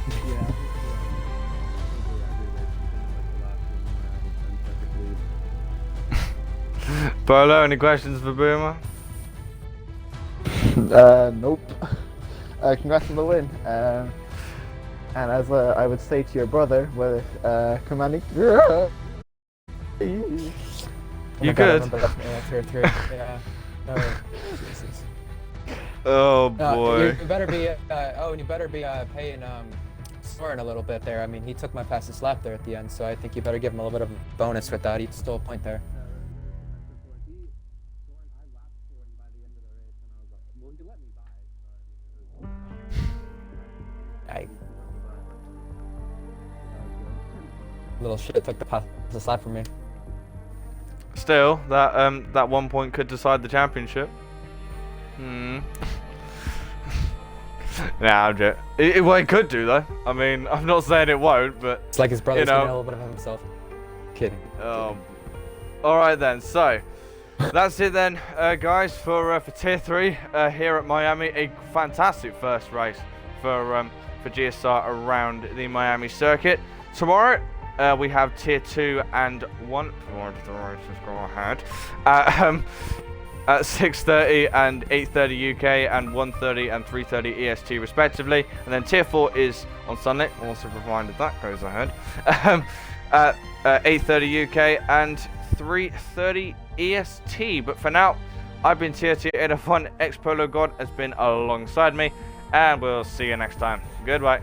Bolo, any questions for Boomer? Nope. Congrats on the win. And as I would say to your brother, with commanding. You good? Yeah. Oh, Jesus. Oh boy. You better be. And you better be paying Soren a little bit there. I mean, he took my fastest lap there at the end, so I think you better give him a little bit of a bonus with that. He stole a point there. Little shit took the fastest lap from me. Still, that 1 point could decide the championship. Nah, I'm joking. Well, it could do though. I mean, I'm not saying it won't, but It's like his brother's you know, getting a little bit of himself. Kidding. all right then. So that's it then, guys, for Tier 3 here at Miami. A fantastic first race for GSR around the Miami circuit. Tomorrow we have Tier 2 and 1. Before the races go ahead. At 6:30 and 8:30 UK and 1:30 and 3:30 EST respectively, and then Tier 4 is on Sunday, also provided that goes ahead, at 8:30 UK and 3:30 EST. But for now, I've been Tier 2 F1. X Polo God has been alongside me, and we'll see you next time. Goodbye.